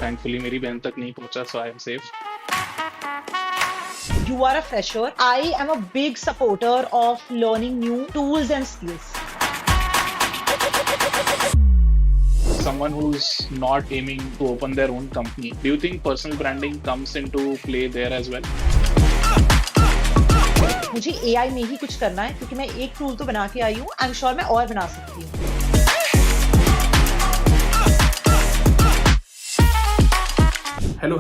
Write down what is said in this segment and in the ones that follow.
Thankfully मेरी बहन तक नहीं पहुंचा, so I am safe. You are a fresher. I am a big supporter of learning new tools and skills. Someone who's not aiming to open their own company, do you think personal branding comes into play there as well? मुझे AI में ही कुछ करना है क्योंकि मैं एक tool तो बना के आई हूँ, आई एम श्योर मैं और बना सकती हूँ। Hello,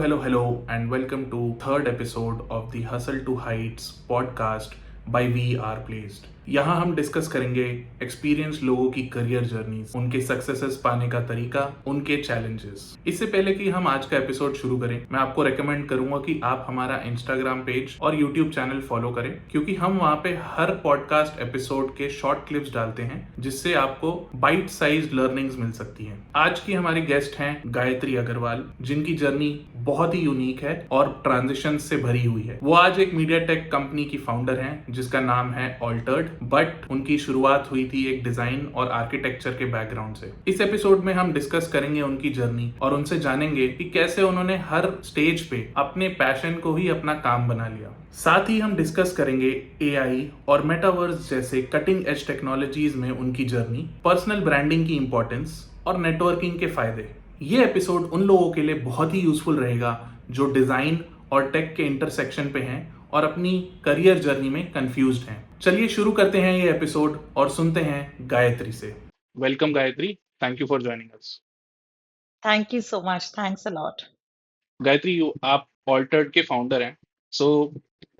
and welcome to third episode of the Hustle to Heights podcast by We Are Placed. यहाँ हम डिस्कस करेंगे एक्सपीरियंस लोगों की करियर जर्नी, उनके सक्सेसेस पाने का तरीका, उनके चैलेंजेस। इससे पहले कि हम आज का एपिसोड शुरू करें, मैं आपको रेकमेंड करूंगा कि आप हमारा इंस्टाग्राम पेज और यूट्यूब चैनल फॉलो करें, क्योंकि हम वहाँ पे हर पॉडकास्ट एपिसोड के शॉर्ट क्लिप्स डालते हैं जिससे आपको बाइट साइज लर्निंग्स मिल सकती हैं। आज की हमारी गेस्ट हैं गायत्री अग्रवाल, जिनकी जर्नी बहुत ही यूनिक है और ट्रांजिशन से भरी हुई है। वो आज एक मीडिया टेक कंपनी की फाउंडर हैं जिसका नाम है ऑल्टर्ड, बट उनकी शुरुआत हुई थी एक डिजाइन और आर्किटेक्चर के बैकग्राउंड से। इस एपिसोड में हम डिस्कस करेंगे उनकी जर्नी और उनसे जानेंगे कि कैसे उन्होंने हर स्टेज पे अपने पैशन को ही अपना काम बना लिया। साथ ही हम डिस्कस करेंगे AI और मेटावर्स जैसे कटिंग एज टेक्नोलॉजीज में उनकी जर्नी, पर्सनल ब्रांडिंग की इंपॉर्टेंस और नेटवर्किंग के फायदे। ये एपिसोड उन लोगों के लिए बहुत ही यूजफुल रहेगा जो डिजाइन और टेक के इंटरसेक्शन पे हैं और अपनी करियर जर्नी में कंफ्यूज्ड हैं। चलिए शुरू करते हैं ये एपिसोड और सुनते हैं गायत्री से। Welcome Gayatri, thank you for joining us. Thank you so much. Thanks a lot. Gayatri, आप ऑल्टर्ड के फाउंडर हैं, so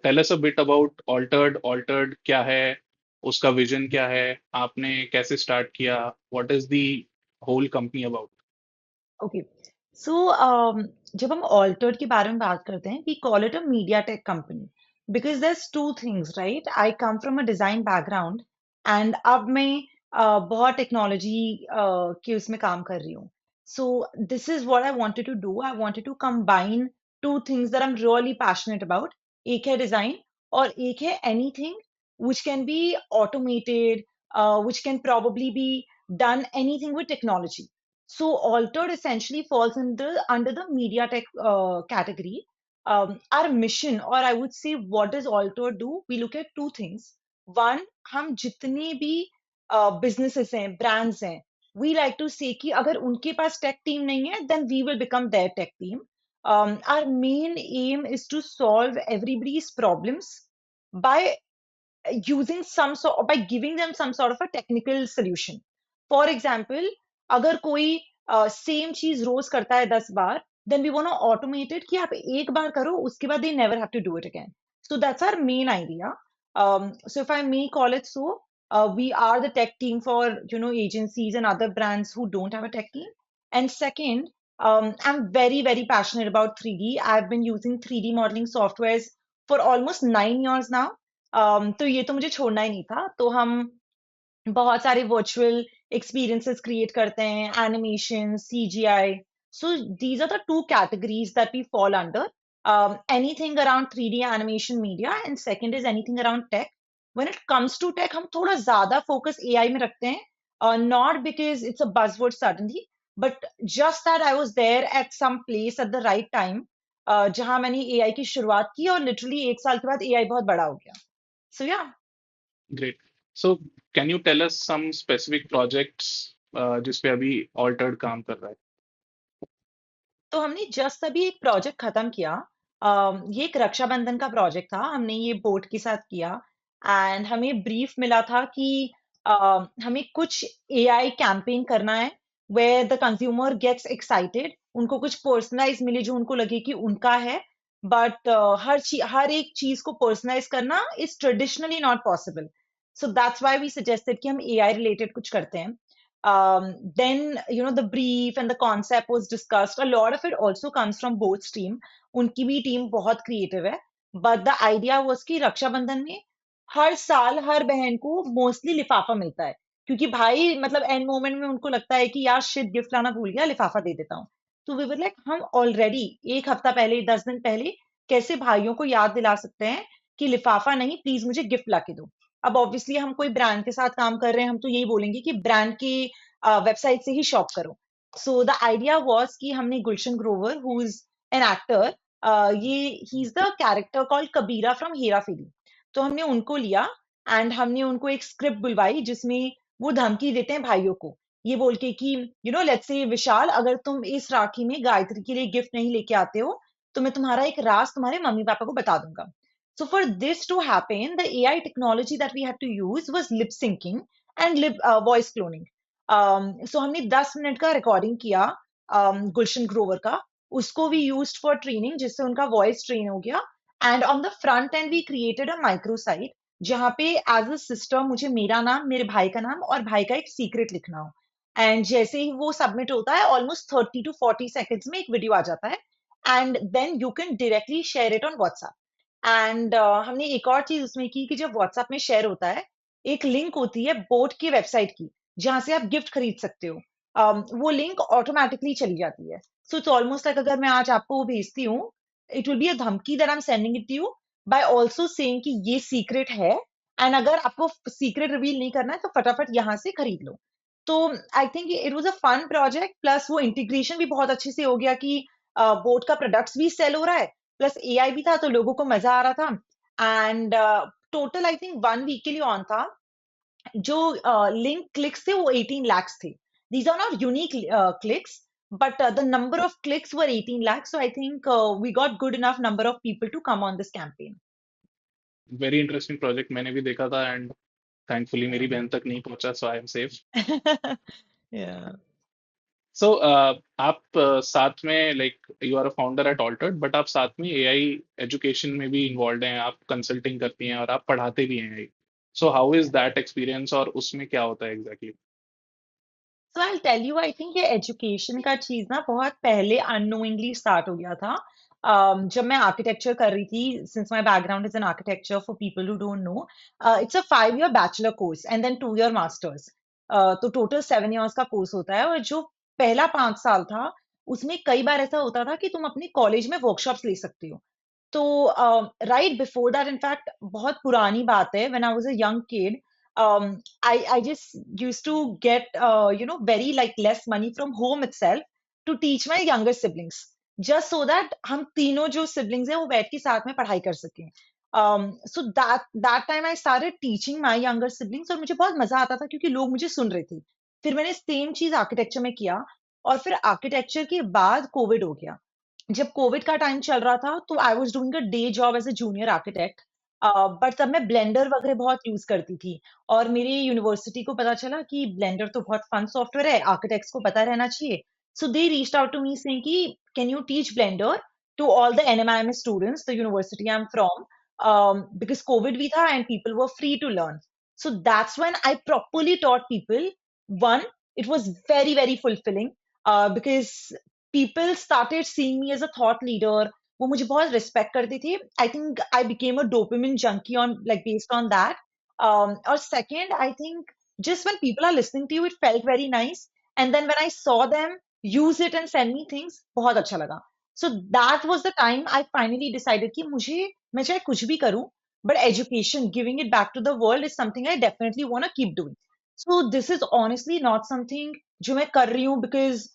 tell us a bit about Altered. Altered क्या है, उसका विजन क्या है, आपने कैसे स्टार्ट किया, what is the whole company about? Okay. So, जब हम Altered के बारे में बात करते हैं, we call it a media tech company because there's two things, right? I come from a design background and अब मैं बहुत टेक्नोलॉजी के उसमें काम कर रही हूँ. So, this is what I wanted to do. I wanted to combine two things that I'm really passionate about. एक है design और एक है anything which can be automated, which can probably be done anything with technology. So Altered essentially falls under the media tech category. Our mission, or I would say, what does Altered do? We look at two things. One, हम जितने भी businesses हैं, brands हैं, we like to say कि अगर उनके पास tech team नहीं है, then we will become their tech team. Our main aim is to solve everybody's problems by using by giving them some sort of a technical solution. For example, अगर कोई same चीज रोज करता है 10 बार, then we want to automate it कि आप एक बार करो, उसके बाद they never have to do it again. So that's our main idea. So if I may call it so, we are the tech team for agencies and other brands who don't have a tech team. And second, I'm very very passionate about 3D. I've been using 3D modeling softwares for almost 9 years now. तो ये तो मुझे छोड़ना ही नहीं था, तो हम बहुत सारे वर्चुअल एक्सपीरियंसेस क्रिएट करते हैं, animation, CGI. So these are the two categories that we fall under. Anything around 3D animation media, and second is anything around tech. When it comes to tech, हम थोड़ा ज्यादा focus AI में रखते हैं, not because it's a buzzword suddenly, but just that I was there at some place at the right time, जहां मैंने AI की शुरुआत की और लिटरली 1 साल के बाद AI बहुत बड़ा हो गया. So yeah. Great. So can you tell us some specific projects जिस पे अभी ऑल्टर्ड काम कर रहा है? तो हमने जस्ट अभी एक प्रोजेक्ट खत्म किया. ये एक रक्षाबंधन का प्रोजेक्ट था. हमने ये बोट के साथ किया एंड हमें ब्रीफ मिला था कि हमें कुछ AI कैंपेन करना है where the consumer gets excited. उनको कुछ पर्सनलाइज मिले जो उनको लगे कि उनका है, बट हर एक चीज को पर्सनलाइज करना is traditionally not possible. So that's why we suggested कि हम AI रिलेटेड कुछ करते हैं. Then the brief and the concept was discussed. A lot of it also comes from Boat's team. उनकी भी टीम बहुत क्रिएटिव है, but the idea was कि रक्षाबंधन में हर साल हर बहन को मोस्टली लिफाफा मिलता है, क्योंकि भाई मतलब एंड मोमेंट में उनको लगता है कि यार शिट गिफ्ट लाना भूल गया, लिफाफा दे देता हूँ. तो वी वर लाइक हम ऑलरेडी 1 हफ्ता पहले 10 दिन पहले कैसे भाइयों को याद दिला सकते हैं कि लिफाफा नहीं, प्लीज मुझे गिफ्ट ला के दो. अब ऑब्वियसली हम कोई ब्रांड के साथ काम कर रहे हैं, हम तो यही बोलेंगे कि ब्रांड की वेबसाइट से ही शॉप करो. So the idea was कि हमने Gulshan Grover, who is an actor, ये he's the character called Kabira from Hera फेरी. तो हमने उनको लिया एंड हमने उनको एक स्क्रिप्ट बुलवाई जिसमें वो धमकी देते हैं भाइयों को, ये बोल के कि लेट्स से विशाल, अगर तुम इस राखी में गायत्री के लिए गिफ्ट नहीं लेके आते हो तो मैं तुम्हारा एक राज तुम्हारे मम्मी पापा को बता दूंगा. So for this to happen, the AI technology that we had to use was lip syncing and voice cloning. सो हमने 10 मिनट का रिकॉर्डिंग किया गुलशन ग्रोवर का. उसको वी यूज्ड फॉर ट्रेनिंग, जिससे उनका वॉइस ट्रेन हो गया. And on the front end we created a microsite जहाँ पे एज अ सिस्टम मुझे मेरा नाम, मेरे भाई का नाम और भाई का एक सीक्रेट लिखना हो. एंड जैसे ही वो सबमिट होता है ऑलमोस्ट 30 to 40 सेकेंड्स में एक वीडियो आ जाता है and then you can directly share it on WhatsApp. And हमने एक और चीज उसमें की कि जब व्हाट्सएप में शेयर होता है एक लिंक होती है बोट की वेबसाइट की जहां से आप गिफ्ट खरीद सकते हो. वो लिंक ऑटोमेटिकली चली जाती है. सो इट्स ऑलमोस्ट लाइक अगर मैं आज आपको वो भेजती हूँ, इट विल बी अ धमकी that I am sending it to you by also saying कि ये सीक्रेट है एंड अगर आपको सीक्रेट रिवील नहीं करना है तो फटाफट यहाँ से खरीद लो. तो I think it was a fun project, plus वो इंटीग्रेशन भी बहुत अच्छे से हो गया कि बोट का प्रोडक्ट्स भी सेल हो रहा है प्लस एआई भी था तो लोगों को मजा आ रहा था. And total I think 1 week के लिए ऑन था. जो लिंक क्लिक्स थे वो 18 lakhs थे. These are not unique clicks, but the number of clicks were 18 lakhs. So I think we got good enough number of people to come on this campaign. Very interesting project, मैंने भी देखा था and thankfully मेरी बहन तक नहीं पहुंचा, so I am safe. Yeah. So आप साथ में like you are a founder at Altered, but आप साथ में एआई एजुकेशन में भी इन्वॉल्व हैं, आप कंसल्टिंग करती हैं और आप पढ़ाते भी हैं AI. So how is that experience और उसमें क्या होता है exactly? So I'll tell you, I think ये एजुकेशन का चीज ना बहुत पहले अननोइंगली स्टार्ट हो गया था. जब मैं आर्किटेक्चर कर रही थी, since my background is in architecture, for people who don't know, it's a 5 year bachelor course and then 2 year masters. तो टोटल 7 years का कोर्स होता है. और जो पहला 5 साल था उसमें कई बार ऐसा होता था कि तुम अपने कॉलेज में वर्कशॉप्स ले सकते हो. तो राइट बिफोर दैट, इनफैक्ट बहुत पुरानी बात है, when I was a young kid, I just used to get very like less money from home itself to teach my younger siblings, just so that हम तीनों जो siblings हैं वो बैठ के साथ में पढ़ाई कर सकें. So that time I started teaching my younger siblings और मुझे बहुत मजा आता था क्योंकि लोग मुझे सुन रहे थे. फिर मैंने सेम चीज आर्किटेक्चर में किया और फिर आर्किटेक्चर के बाद कोविड हो गया. जब कोविड का टाइम चल रहा था तो I was doing a day job as a junior architect. But तब मैं ब्लेंडर वगैरह बहुत यूज करती थी और मेरी यूनिवर्सिटी को पता चला कि ब्लेंडर तो बहुत फन सॉफ्टवेयर है, आर्किटेक्ट्स को पता रहना चाहिए. So they reached out to me saying कि can you teach Blender to all the NMIMS students, the university I am from, because Covid भी था and people were free to learn. So that's when I properly taught people. One, it was very, very fulfilling because people started seeing me as a thought leader. वो मुझे बहुत respect करते थे. I think I became a dopamine junkie on like based on that. और second, I think just when people are listening to you, it felt very nice. And then when I saw them use it and send me things, बहुत अच्छा लगा. So that was the time I finally decided कि मुझे, मैं चाहे कुछ भी करूं, but education, giving it back to the world is something I definitely want to keep doing. So this is honestly not something जो मैं कर रही हूँ because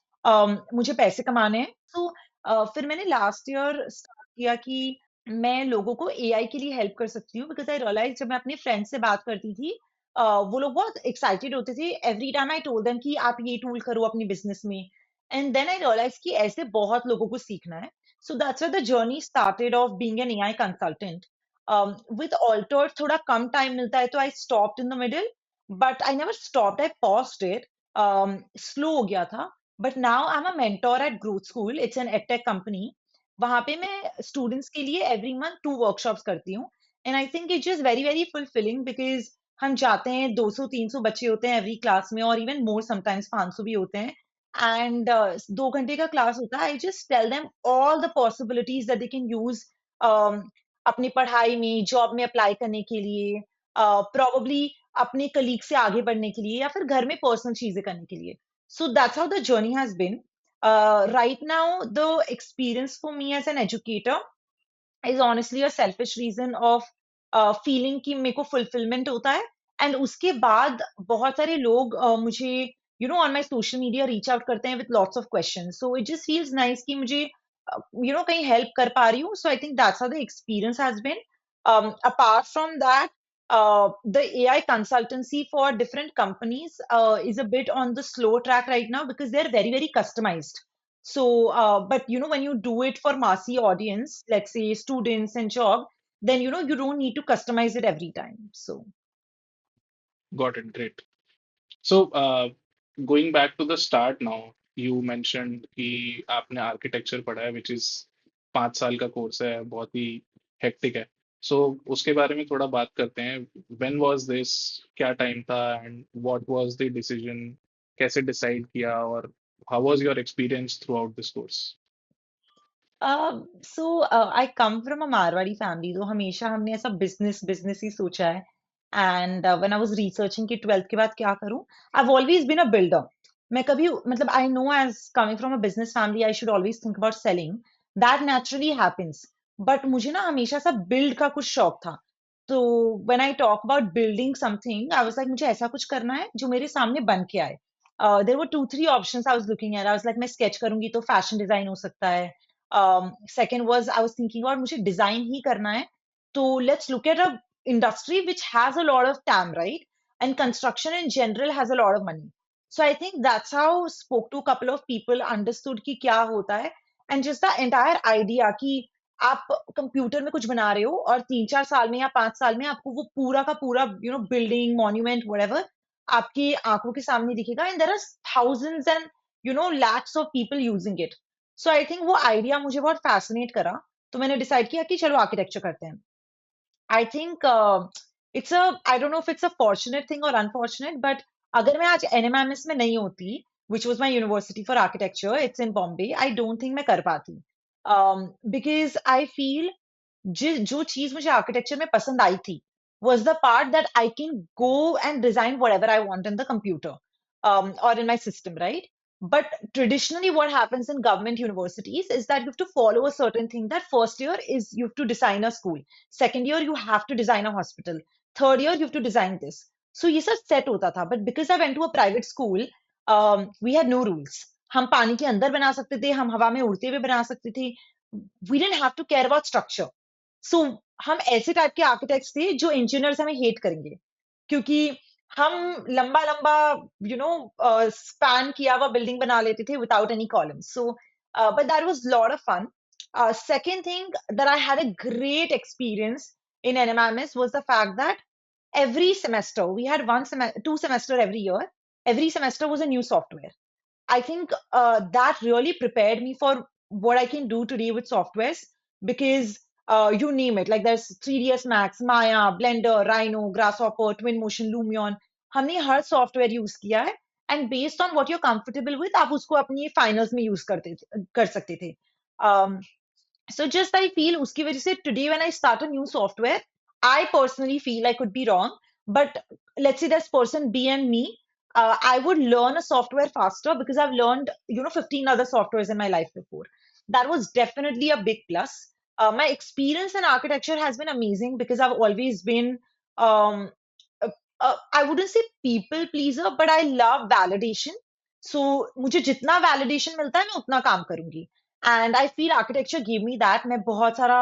मुझे पैसे कमाने हैं. So फिर मैंने लास्ट ईयर स्टार्ट किया कि मैं लोगों को एआई के लिए हेल्प कर सकती हूँ बिकॉज आई रियलाइज जब मैं अपने फ्रेंड से बात करती थी, वो लोग बहुत एक्साइटेड होते थे every time I told them कि आप ये टूल करो अपनी बिजनेस में. एंड देन आई रियलाइज कि ऐसे बहुत लोगों को सीखना है. So that's where the journey started of being an AI consultant. With Alter थोड़ा कम टाइम मिलता है तो I stopped in the middle, but I never stopped, I paused it. Slow हो गया था. But now I am a mentor at Growth School, it's an edtech company. वहां पे मैं स्टूडेंट्स के लिए एवरी मंथ 2 वर्कशॉप्स करती हूँ. And I think it's just very very fulfilling because हम जाते हैं, 200-300 बच्चे होते हैं एवरी क्लास में और इवन मोर समटाइम्स 500 भी होते हैं. एंड 2 घंटे का क्लास होता है. I just tell them all the possibilities that they can use अपनी पढ़ाई में, जॉब में अप्लाई करने के लिए, प्रोबेबली अपने कलीग से आगे बढ़ने के लिए या फिर घर में पर्सनल चीजें करने के लिए. So that's how the journey has been. Right now, the experience for me as an educator is honestly a selfish reason of feeling कि मेरे को fulfillment होता है. And उसके बाद बहुत सारे लोग मुझे on my social media reach out करते हैं with lots of questions. So it just feels nice कि मुझे कहीं help कर पा रही हूँ. So I think that's how the experience has been. Apart from that, the AI consultancy for different companies is a bit on the slow track right now because they're very, very customized. So, but when you do it for massy audience, let's say students and job, then you don't need to customize it every time. So, Got it. Great. So, going back to the start now, you mentioned कि आपने architecture पढ़ा है, which is 5 साल का course है, बहुत ही hectic है. So, उसके बारे में थोड़ा बात करते हैं. When was this? क्या टाइम था? And what was the decision? कैसे डिसाइड किया? और how was your experience throughout this course? I come from a Marwadi family, तो हमेशा हमने ऐसा बिजनेस ही सोचा है. And when I was researching कि 12th के बाद क्या करूं, I've always been a builder. मैं कभी मतलब I know as coming from a business family, I should always think about selling. That naturally happens. But मुझे ना हमेशा सा build का कुछ शौक था. तो when I talk about building something, I was like मुझे ऐसा कुछ करना है जो मेरे सामने बन के आए. There were 2 3 options I was looking at. I was like मैं sketch करूंगी तो fashion design हो सकता है. Second was I was thinking about मुझे design ही करना है. So let's look at a industry which has a lot of TAM, right? And construction in general has a lot of money. So I think that's how spoke to a couple of people, understood कि क्या होता है, and just the entire idea कि आप computer में कुछ बना रहे हो और 3 4 साल में या 5 साल में आपको वो पूरा का पूरा बिल्डिंग मॉन्यूमेंट whatever आपकी आंखों के सामने दिखेगा and there are thousands and lakhs of people using it. So I think वो आइडिया मुझे बहुत फैसिनेट करा तो मैंने डिसाइड किया कि चलो आर्किटेक्चर करते हैं. I think it's a I don't know if it's a fortunate thing और अनफॉर्चुनेट बट अगर मैं आज एनएमएमएस में नहीं होती which was my university for architecture it's in Bombay I don't think मैं कर पाती बिकॉज आई फील जो चीज मुझे आर्किटेक्चर में पसंद आई थी was the part that I can go and design whatever I want in the computer or in my system, right? But traditionally, what happens in government universities is that you have to follow a certain thing. That first year is you have to design a school. Second year, you have to design a hospital. Third year, you have to design this. So ये सब set होता था. But because I went to a private school, we had no rules. हम पानी के अंदर बना सकते थे, हम हवा में उड़ते हुए बना सकते थे. We didn't have to care about structure. So हम ऐसे टाइप के आर्किटेक्ट्स थे जो इंजीनियर्स हमें हेट करेंगे क्योंकि हम लंबा लंबा स्पैन किया हुआ बिल्डिंग बना लेते थे without any columns so but that was lot of fun second thing that I had a great experience in NMMS was the fact that every semester we had 2 semester every year. Every semester was a new software. I think that really prepared me for what I can do today with softwares because you name it, like there's 3ds Max, Maya, Blender, Rhino, Grasshopper, Twinmotion, Lumion. हमने हर software use किया है and based on what you comfortable with आप उसको अपनी finals में use कर सकते थे. So just I feel uski wajah se today when I start a new software, I personally feel I could be wrong, but let's say there's person B and me, I would learn a software faster because I've learned 15 other softwares in my life before. That was definitely a big plus. My experience in architecture has been amazing because I've always been um, I wouldn't say people pleaser, but I love validation. So मुझे जितना validation मिलता है मैं उतना काम करूंगी. And I feel architecture gave me that. मैं बहुत सारा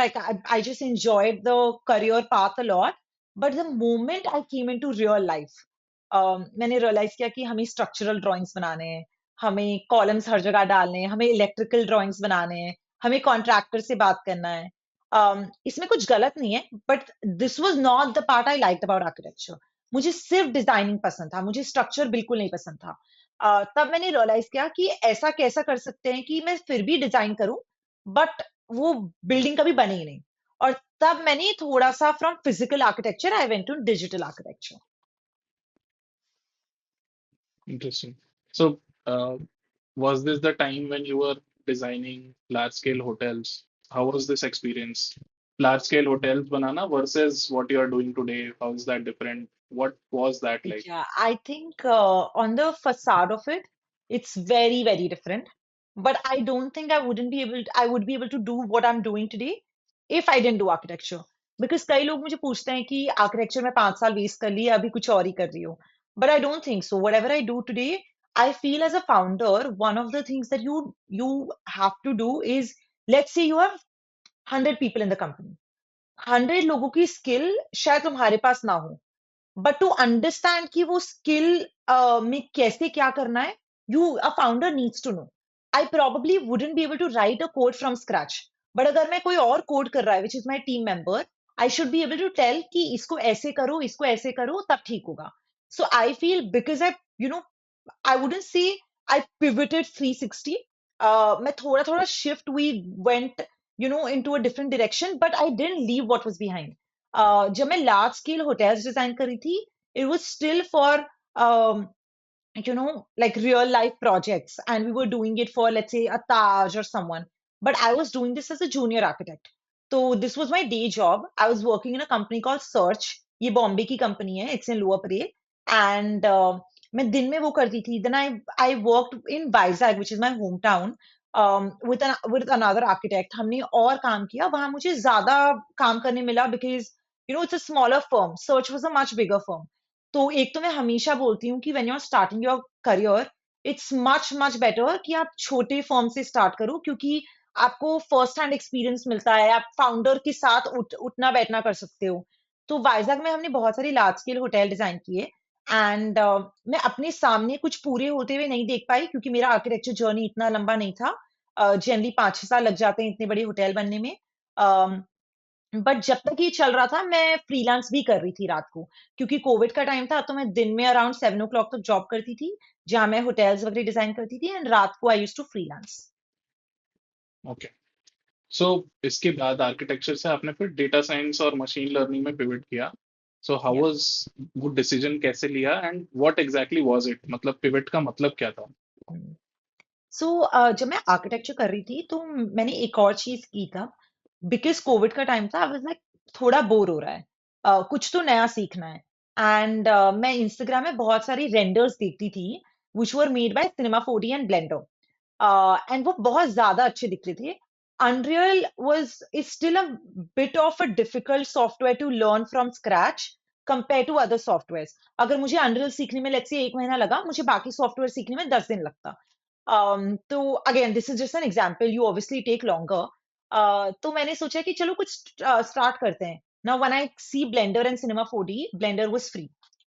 like I just enjoyed the career path a lot. But the moment I came into real life, मैंने realize किया कि हमें structural drawings बनाने हैं, हमें columns हर जगह डालने हैं, हमें electrical drawings बनाने हैं, हमें contractor से बात करना है. इसमें कुछ गलत नहीं है but this was not the part I liked about architecture. मुझे सिर्फ डिजाइनिंग पसंद था, मुझे स्ट्रक्चर बिल्कुल नहीं पसंद था. तब मैंने रियलाइज किया कि ऐसा कैसा कर सकते हैं कि मैं फिर भी डिजाइन करूं बट वो बिल्डिंग कभी बने ही नहीं. और तब मैंने थोड़ा सा from physical architecture I went to digital architecture. Interesting. So, was this the time when you were designing large scale hotels? How was this experience? Large scale hotels banana versus what you are doing today. How is that different? What was that like? Yeah, I think on the facade of it, it's very, very different. But I don't think I would be able to do what I'm doing today if I didn't do architecture. Because कई लोग मुझे पूछते हैं कि architecture में 5 साल waste कर लिए अभी कुछ और ही कर रही हो. but I don't think so. Whatever I do today, I feel as a founder, one of the things that you have to do is, let's say you have 100 people in the company. 100 लोगों की skill शायद तुम्हारे पास ना हो, but to understand कि वो skill में कैसे क्या करना है, a founder needs to know. I probably wouldn't be able to write a code from scratch, but अगर मैं कोई और code कर रहा है, which is my team member, I should be able to tell कि इसको ऐसे करो, तब ठीक होगा. So I feel because I wouldn't say I pivoted 360. मैं थोड़ा थोड़ा shift, we went, into a different direction, but I didn't leave what was behind. जब मैं large scale hotels design कर रही थी, it was still for um, like real life projects, and we were doing it for, let's say, a Taj or someone. But I was doing this as a junior architect. So this was my day job. I was working in a company called Search. ये बॉम्बे की company है. It's in Lower Parel. And मैं दिन में वो करती थी. Then I worked in Vizag, which is my hometown, with another architect. हमने और काम किया. वहाँ मुझे ज़्यादा काम करने मिला because it's a smaller firm. Search was a much bigger firm. तो एक तो मैं हमेशा बोलती हूँ कि when you are starting your career, it's much much better कि आप छोटे फर्म से स्टार्ट करो, क्योंकि आपको फर्स्ट हैंड एक्सपीरियंस मिलता है, आप फाउंडर के साथ उठना बैठना कर सकते हो. तो वाइजैक में हमने बहुत सारे लार्ज स्केल होटल डिजाइन किए, एंड मैं अपने सामने कुछ पूरे होते हुए नहीं देख पाई, क्योंकि मेरा आर्किटेक्चर जर्नी इतना लंबा नहीं था. जनरली 5-6 साल लग जाते हैं इतने बड़े होटल बनने में. बट जब तक ये चल रहा था, मैं फ्रीलांस भी कर रही थी रात को, क्योंकि कोविड का टाइम था. तो मैं दिन में अराउंड 7 o'clock तक जॉब करती थी, जहां मैं होटल्स वगैरह डिजाइन करती थी, एंड रात को आई यूज टू फ्रीलांस. ओके. सो इसके बाद आर्किटेक्चर से आपने फिर डेटा साइंस और मशीन लर्निंग में पिवट किया. सो हाउ या वाज वो डिसीजन कैसे लिया and what exactly was it, मतलब पिवट का मतलब क्या था? सो जब मैं आर्किटेक्चर कर रही थी, तो मैंने एक और चीज की था. बिकॉज कोविड का टाइम था, आई वाज लाइक थोड़ा बोर हो रहा है, कुछ तो नया सीखना है. एंड मैं इंस्टाग्राम में बहुत सारी रेंडर्स देखती थी, which were made by cinema 4D and Blender. And वो बहुत ज्यादा अच्छे दिख रहे थे. Unreal was is still a bit of a difficult software to learn from scratch compared to other softwares. अगर मुझे अनरियल सीखने में लेट्स से 1 महीना लगा, मुझे बाकी सॉफ्टवेयर सीखने में 10 दिन लगता. तो again this is just an example, you obviously take longer. तो मैंने सोचा कि चलो कुछ स्टार्ट करते हैं. Now when I see Blender and Cinema 4D, Blender was free,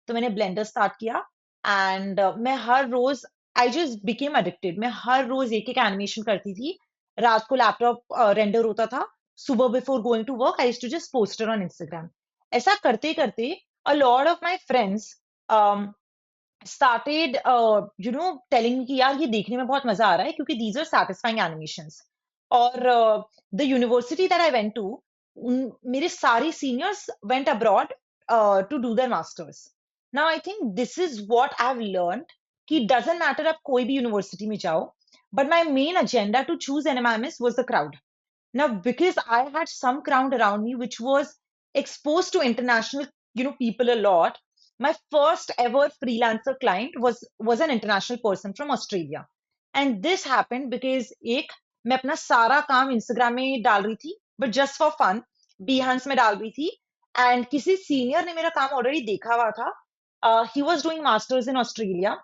तो मैंने ब्लेंडर स्टार्ट किया. एंड मैं हर रोज, आई जस्ट बिकेम एडिक्टेड. मैं हर रोज एक एक एनिमेशन करती थी. रात को लैपटॉप रेंडर होता था, सुबह before going to work I used to just poster on Instagram. ऐसा करते करते a lot of my friends started telling me कि यार ये देखने में बहुत मजा आ रहा है, क्योंकि these are satisfying animations. और the university that I went to, मेरे सारे seniors went abroad to do their masters. Now I think this is what I've learned, कि doesn't matter आप कोई भी university में जाओ, but my main agenda to choose NMIMS was the crowd. Now, because I had some crowd around me which was exposed to international, people a lot, my first ever freelancer client was an international person from Australia. And this happened because एक, मैं अपना सारा काम Instagram में डाल रही थी, but just for fun, Behance में डाल रही थी. And किसी सीनियर ने मेरा काम ऑलरेडी देखा हुआ था. He was doing masters in Australia.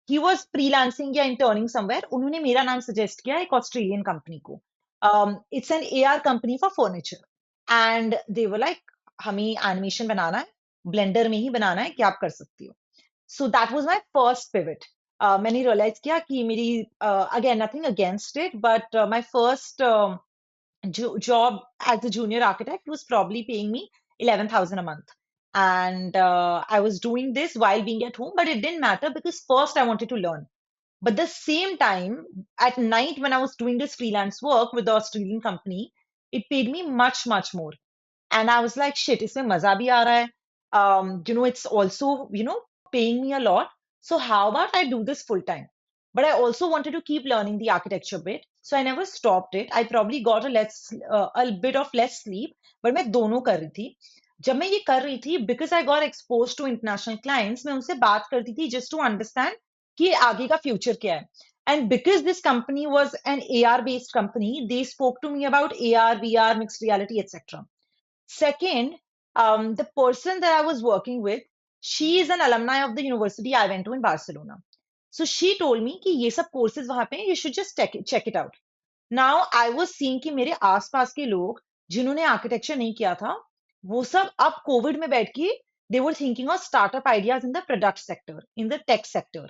He was freelancing या interning somewhere. उन्होंने मेरा नाम सजेस्ट किया एक ऑस्ट्रेलियन कंपनी को. It's an AR company for furniture. And they were like, हमें एनिमेशन बनाना है, ब्लेंडर में ही बनाना है, क्या आप कर सकती हो. So that was my first pivot. मैंने realize किया कि मेरी, again, nothing against it, but my first job as a junior architect was probably paying me 11,000 a month. And I was doing this while being at home, but it didn't matter because first I wanted to learn. But the same time, at night when I was doing this freelance work with the Australian company, it paid me much, much more. And I was like, shit, इसमें मजा भी आ रहा है. It's also, paying me a lot. So how about I do this full time? But I also wanted to keep learning the architecture bit. So I never stopped it. I probably got a bit of less sleep, but मैं दोनों कर रही थी. जब मैं ये कर रही थी, because I got exposed to international clients, मैं उनसे बात करती थी just to understand कि आगे का future क्या है. And because this company was an AR based company, they spoke to me about AR, VR, mixed reality, etc. Second, the person that I was working with, She is an alumni of the university I went to in Barcelona. So she told me कि ये सब courses वहाँ पे हैं, you should just check it out. Now I was seeing कि मेरे आसपास के लोग जिन्होंने आर्किटेक्चर नहीं किया था वो सब अब कोविड में बैठ के they were thinking of startup ideas in the product sector, in the tech sector,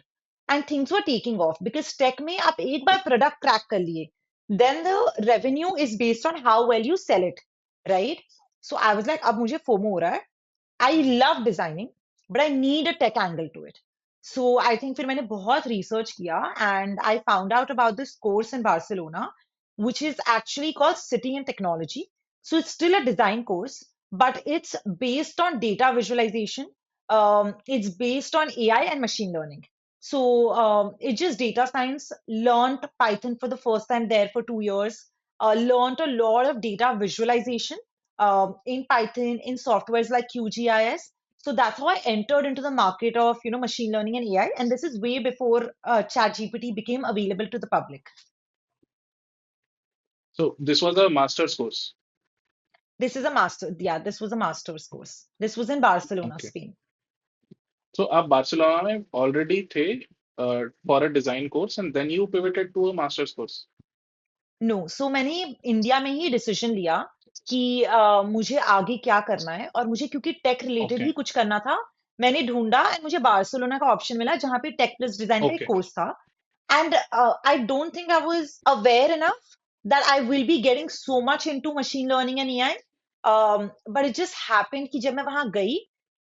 and things were taking off because tech में आप एक बार product crack कर लिए, then the revenue is based on how well you sell it, right? So I was like अब मुझे FOMO हो रहा है. I love designing, but I need a tech angle to it. So I think फिर मैंने बहुत research किया and I found out about this course in Barcelona, which is actually called City and Technology. So it's still a design course, but it's based on data visualization. It's based on AI and machine learning. So it's just data science. Learned Python for the first time there for 2 years. Learned a lot of data visualization in Python, in softwares like QGIS. So that's how I entered into the market of machine learning and AI. And this is way before ChatGPT became available to the public. So this was a master's course. This is a master. Yeah, this was a master's course. This was in Barcelona, Okay. Spain. So आप Barcelona में already थे for a design course and then you pivoted to a master's course. No so मैंने India में ही decision लिया कि मुझे आगे क्या करना है और मुझे क्योंकि टेक रिलेटेड Okay. ही कुछ करना था मैंने ढूंढा एंड मुझे बार्सिलोना का ऑप्शन मिला जहाँ पे टेक प्लस डिजाइन का एक Okay. कोर्स था and I don't think I was aware enough that I will be getting so much into machine learning and AI. But it just happened कि जब मैं वहां गई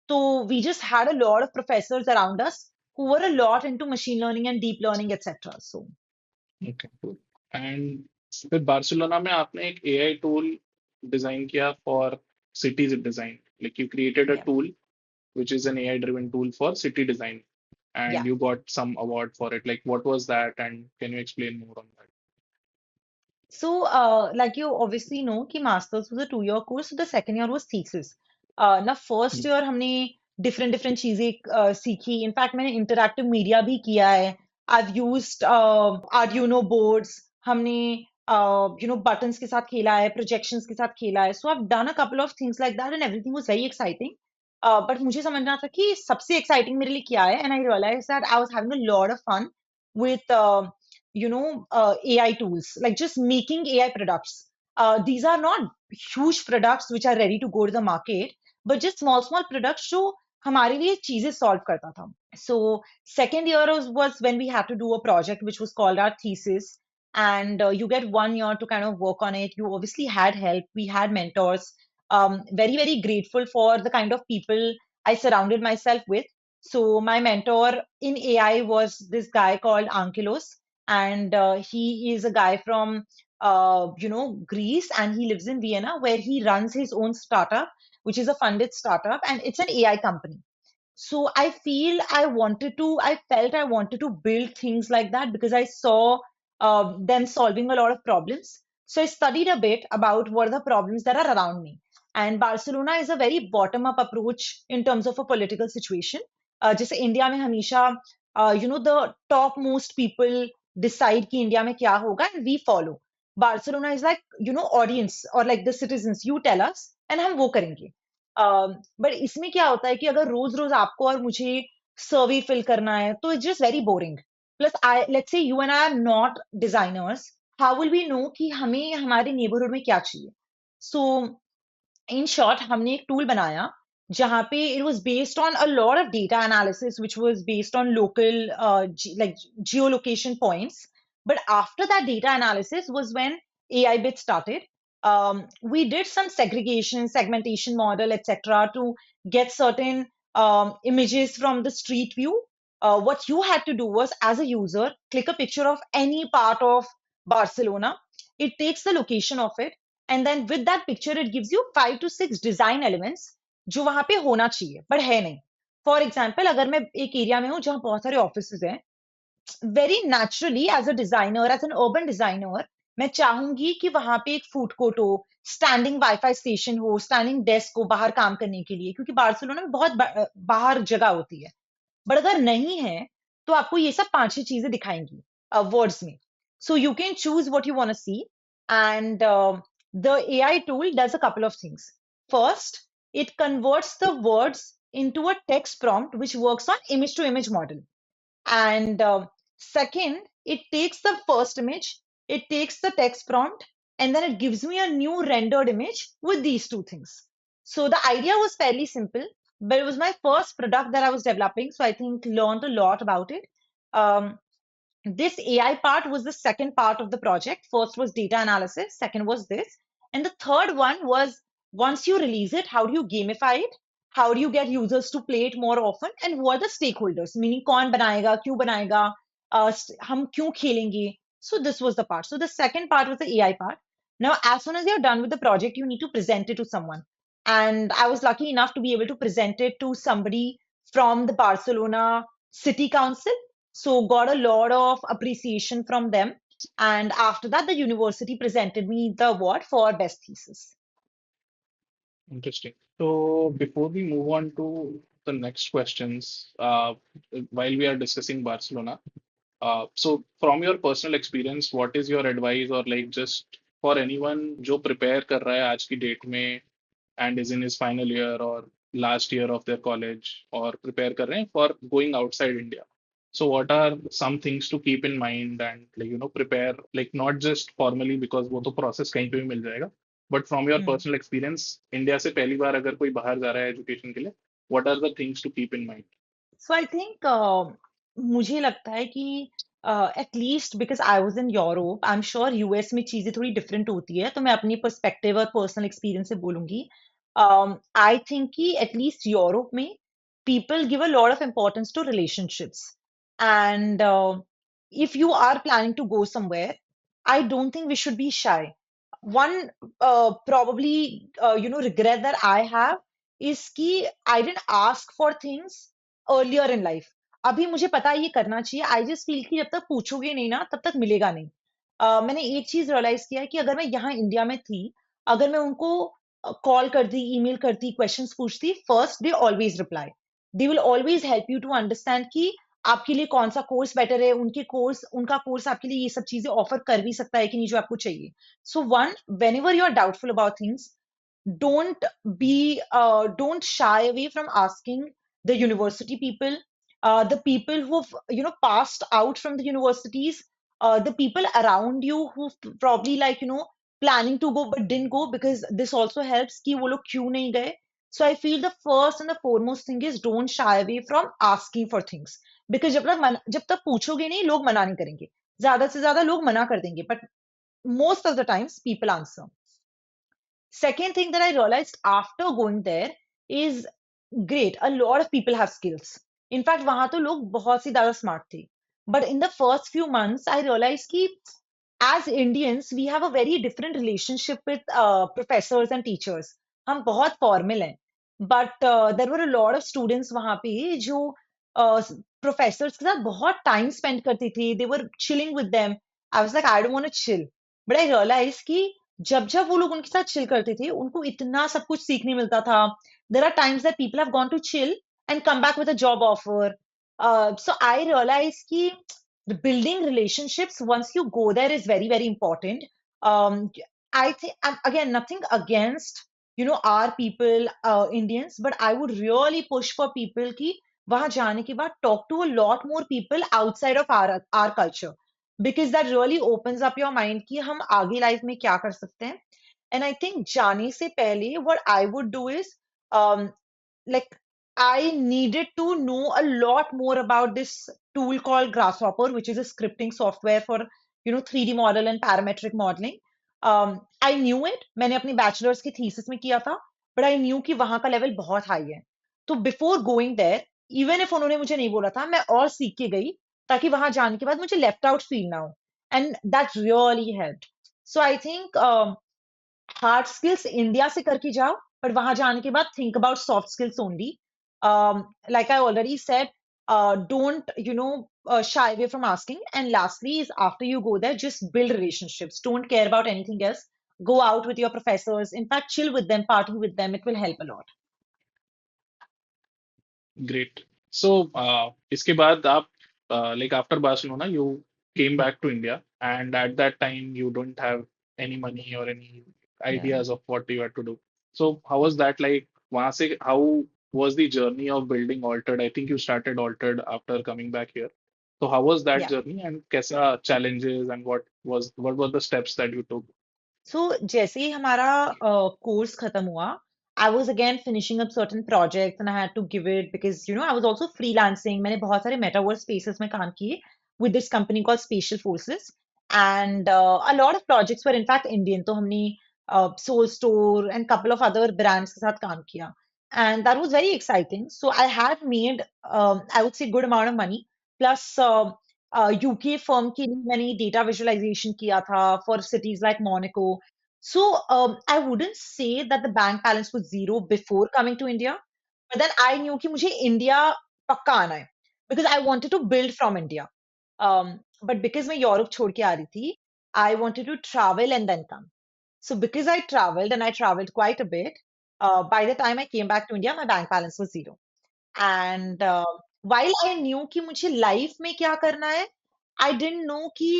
तो we just had a lot of professors around us who were a lot into machine learning and deep learning etc. So Okay. Cool. And फिर Barcelona में आपने एक AI tool डिजाइन किया for cities design. Like you created a yeah, tool which is an AI driven tool for city design and yeah. you got some award for it. Like what was that and can you explain more on that? So, like you obviously know कि masters was a 2 year course, so the second year was thesis. Now first year हमने different चीजें सीखी. In fact, मैंने interactive media भी किया है. I've used Arduino boards. हमने buttons के साथ खेला है, projections के साथ खेला है. So I've done a couple of things like that, and everything was very exciting. But मुझे समझना था कि सबसे exciting मेरे लिए क्या है, and I realized that I was having a lot of fun with AI tools, like just making AI products. These are not huge products which are ready to go to the market, but just small products जो हमारे लिए चीजें solve करता था. So second year was when we had to do a project which was called our thesis, and you get 1 year to kind of work on it. You obviously had help. We had mentors. Very grateful for the kind of people I surrounded myself with. So my mentor in AI was this guy called Ankylos, and he is a guy from Greece, and he lives in Vienna, where he runs his own startup, which is a funded startup, and it's an AI company. So I felt I wanted to build things like that because I saw them solving a lot of problems. So I studied a bit about what are the problems that are around me. And Barcelona is a very bottom-up approach in terms of a political situation. जैसे India में हमेशा the top most people decide कि India में क्या होगा and we follow. Barcelona is like audience or like the citizens. You tell us and हम वो करेंगे. बट इसमें क्या होता है कि अगर रोज रोज आपको और मुझे सर्वे फिल करना है तो it's just very boring. Plus I let's say you and I are not designers. How will we know कि हमें हमारे नेबरहुड में क्या चाहिए? सो इन शॉर्ट हमने एक टूल बनाया जहाँ पे it was based on a lot of data analysis which was based on local like geolocation points. But after that data analysis was when AI bit started. We did some segmentation model, etc., to get certain images from the street view. What you had to do was, as a user, click a picture of any part of Barcelona. It takes the location of it, and then with that picture it gives you 5 to 6 design elements जो वहां पे होना चाहिए but है नहीं. For example अगर मैं एक एरिया में हूँ जहाँ बहुत सारे ऑफिस हैं, very naturally as a designer, as an urban designer, मैं चाहूंगी कि वहां पे एक फूड कोर्ट हो, स्टैंडिंग वाईफाई स्टेशन हो, स्टैंडिंग डेस्क हो बाहर काम करने के लिए, क्योंकि बार्सिलोना में बहुत बाहर जगह होती है. बट अगर नहीं है तो आपको ये सब 5 ही चीजें दिखाएंगी वर्ड्स में. So you can choose what you want to see, and the AI tool does a couple of things. First, it converts the words into a text prompt which works on image to image model. And second, it takes the first image, it takes the text prompt, and then it gives me a new rendered image with these two things. So the idea was fairly simple, but it was my first product that I was developing. So I think learned a lot about it. Um, this AI part was the second part of the project. First was data analysis, second was this. And the third one was once you release it, how do you gamify it? How do you get users to play it more often? And who are the stakeholders? Meaning, कौन बनाएगा, क्यों बनाएगा, हम क्यों खेलेंगे? So this was the part. So the second part was the AI part. Now, as soon as you're done with the project, you need to present it to someone. And I was lucky enough to be able to present it to somebody from the Barcelona City Council, so got a lot of appreciation from them. And after that, the university presented me the award for best thesis. Interesting. So before we move on to the next questions, while we are discussing Barcelona, so from your personal experience, what is your advice or like just for anyone जो prepare कर रहा है आज की date में and is in his final year or last year of their college or prepare कर रहे हैं for going outside India. So what are some things to keep in mind and like prepare like not just formally because वो तो process कहीं पे भी मिल जाएगा but from your Hmm. personal experience India से पहली बार अगर कोई बाहर जा रहा है education के लिए what are the things to keep in mind? So I think मुझे लगता है कि at least because I was in Europe, I'm sure US में चीजें थोड़ी different होती है, तो मैं अपनी perspective और personal experience से बोलूंगी. I think कि at least Europe में people give a lot of importance to relationships. And if you are planning to go somewhere, I don't think we should be shy. One probably regret that I have is कि I didn't ask for things earlier in life. अभी मुझे पता है ये करना चाहिए. I just feel कि जब तक पूछोगे नहीं ना तब तक मिलेगा नहीं. मैंने एक चीज रियलाइज किया है कि अगर मैं यहाँ इंडिया में थी, अगर मैं उनको कॉल करती, ईमेल करती, क्वेश्चंस पूछती, first they always reply. They will always help you to understand कि आपके लिए कौन सा कोर्स बेटर है, उनका कोर्स आपके लिए ये सब चीजें ऑफर कर भी सकता है कि नहीं जो आपको चाहिए. So one, whenever you are doubtful about things, don't shy away from asking the university people, the people who've passed out from the universities, the people around you who probably like planning to go but didn't go, because this also helps कि वो लोग क्यों नहीं गए. So I feel the first and the foremost thing is don't shy away from asking for things, because जब तक पूछोगे नहीं लोग मना नहीं करेंगे. ज्यादा से ज्यादा लोग मना कर देंगे, but most of the times people answer. Second thing that I realized after going there is great. A lot of people have skills. In fact, वहां तो लोग बहुत सी ज्यादा smart थे. But in the first few months, I realized कि as Indians, we have a very different relationship with professors and teachers. हम बहुत formal हैं. But there were a lot of students वहां पे जो professors के साथ बहुत time spend करते थे. They were chilling with them. I was like, I don't want to chill. But I realized कि जब जब वो लोग उनके साथ चिल करते थे उनको इतना सब कुछ सीखने मिलता था. There are times that people have gone to chill and come back with a job offer. So I realized कि the building relationships once you go there is very very important. um, I think, and again, nothing against our people, Indians, but I would really push for people कि वहां जाने के बाद talk to a lot more people outside of our culture, because that really opens up your mind कि हम आगे life में क्या कर सकते हैं. And I think जाने से पहले what I would do is um, like I needed to know a lot more about this tool called Grasshopper, which is a scripting software for 3D model and parametric modeling. I knew it. मैंने अपनी bachelor's की thesis में किया था, but I knew कि वहाँ का level बहुत high है. तो before going there, even if उन्होंने मुझे नहीं बोला था, मैं और सीख के गई ताकि वहां जाने के बाद मुझे left out feel ना हो. And that really helped. So I think hard skills India से करके जाओ, पर वहां जाने के बाद think about soft skills only. Like I already said, don't shy away from asking. And lastly is after you go there, just build relationships. Don't care about anything else. Go out with your professors, in fact chill with them, party with them. It will help a lot. Great. So, इसके बाद आप like after Barcelona, you came back to India, and at that time you don't have any money or any Yeah. ideas of what you had to do. So, how was that like? वहाँ से how was the journey of building Altered? I think you started Altered after coming back here. So how was that Yeah. journey and कैसा challenges and what were the steps that you took? सो जैसे ही हमारा course खत्म हुआ I was again finishing up certain projects and I had to give it because I was also freelancing मैंने बहुत सारे metaverse spaces में काम किए with this company called Special Forces and a lot of projects were in fact Indian तो हमने Souled Store and couple of other brands के साथ काम किया and that was very exciting so I had made I would say good amount of money plus UK firm के लिए मैंने data visualisation किया था for cities like Monaco. So I wouldn't say that the bank balance was zero before coming to India, but then I knew कि मुझे India पक्का आना है because I wanted to build from India. But because मैं Europe छोड़ के आ रही थी, I wanted to travel and then come. So because I traveled and I traveled quite a bit, by the time I came back to India, my bank balance was zero. And while I knew कि मुझे life में क्या करना है, I didn't know कि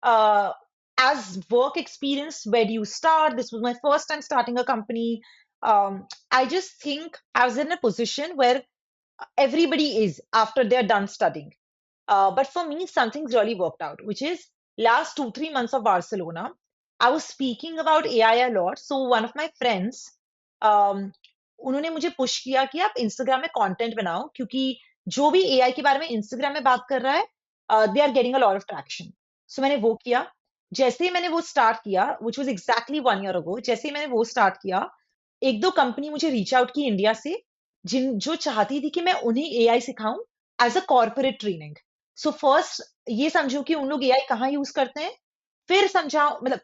uh, as work experience, where do you start? This was my first time starting a company. I just think I was in a position where everybody is after they're done studying. But for me, something's really worked out, which is last 2, 3 months of Barcelona. I was speaking about AI a lot. So one of my friends, um, उन्होंने मुझे push किया कि आप Instagram में content बनाओ क्योंकि जो भी एआई के बारे में इंस्टाग्राम में बात कर रहा है they are getting a lot of traction. So मैंने वो किया. जैसे ही मैंने वो स्टार्ट किया which was exactly 1 year ago, जैसे ही मैंने वो स्टार्ट किया एक दो कंपनी मुझे रीच आउट की इंडिया से जिन जो चाहती थी कि मैं उन्हें एआई सिखाऊं as a corporate training. So first ये समझो कि उन लोग एआई कहाँ यूज करते हैं, फिर समझाओ मतलब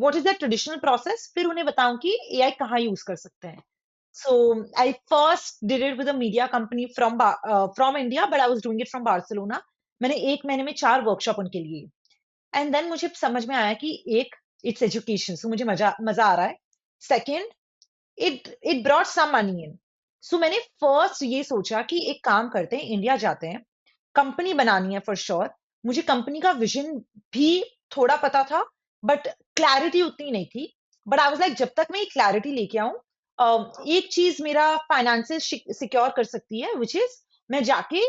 what is the traditional process, फिर उन्हें बताऊं कि एआई कहाँ यूज कर सकते हैं. So I first did it with a media company from India, but I was doing it from Barcelona. मैंने 1 महीने में 4 वर्कशॉप उनके लिए. एंड देन मुझे समझ में आया कि एक इट्स एजुकेशन, सो मुझे मजा मजा आ रहा है. Second, it brought some money in. So मैंने फर्स्ट ये सोचा कि एक काम करते हैं, इंडिया जाते हैं, कंपनी बनानी है फॉर श्योर. मुझे कंपनी का विजन भी थोड़ा पता था बट क्लैरिटी उतनी नहीं थी. बट आई वाज लाइक जब तक मैं ये क्लैरिटी लेके आऊं एक चीज मेरा फाइनेंसेस सिक्योर कर सकती है विच इज मैं जाके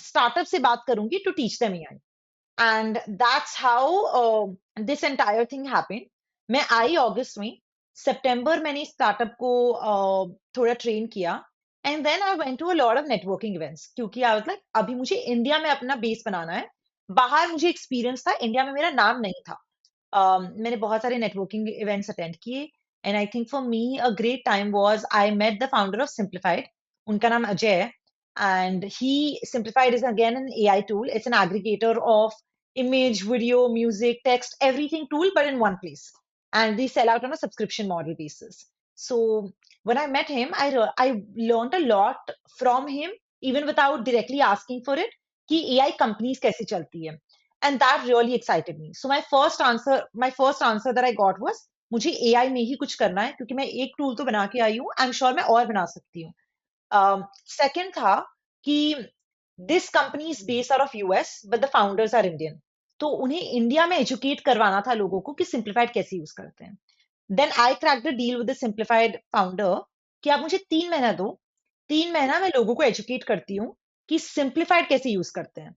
स्टार्टअप से बात करूंगी to teach them AI. And that's how this entire thing happened. मैं आई अगस्त में, सितंबर मैंने स्टार्टअप को थोड़ा ट्रेन किया and then I went to a lot of networking events क्योंकि आई वाज लाइक अभी मुझे इंडिया में अपना बेस बनाना है. बाहर मुझे एक्सपीरियंस था, इंडिया में मेरा नाम नहीं था. मैंने बहुत सारे नेटवर्किंग इवेंट्स अटेंड किए and I think for me a great time was I met the founder of Simplified. उनका नाम अजय है and he Simplified is again an AI tool. It's an aggregator of image, video, music, text, everything tool, but in one place. And they sell out on a subscription model basis. So when I met him, I learned a lot from him, even without directly asking for it, कि AI companies कैसे चलती है. And that really excited me. So my first answer that I got was, मुझे AI में ही कुछ करना है क्योंकि मैं एक टूल तो बना के आई हूँ, आई एम श्योर मैं और बना सकती हूँ. सेकंड था कि this company is based out of US but the founders are Indian. तो उन्हें इंडिया में एजुकेट करवाना था लोगों को कि सिंप्लीफाइड कैसे यूज करते हैं. Then I crack the deal with the Simplified founder कि आप मुझे 3 महीना दो, 3 महीना मैं लोगों को एजुकेट करती हूँ कि सिंप्लीफाइड कैसे यूज करते हैं.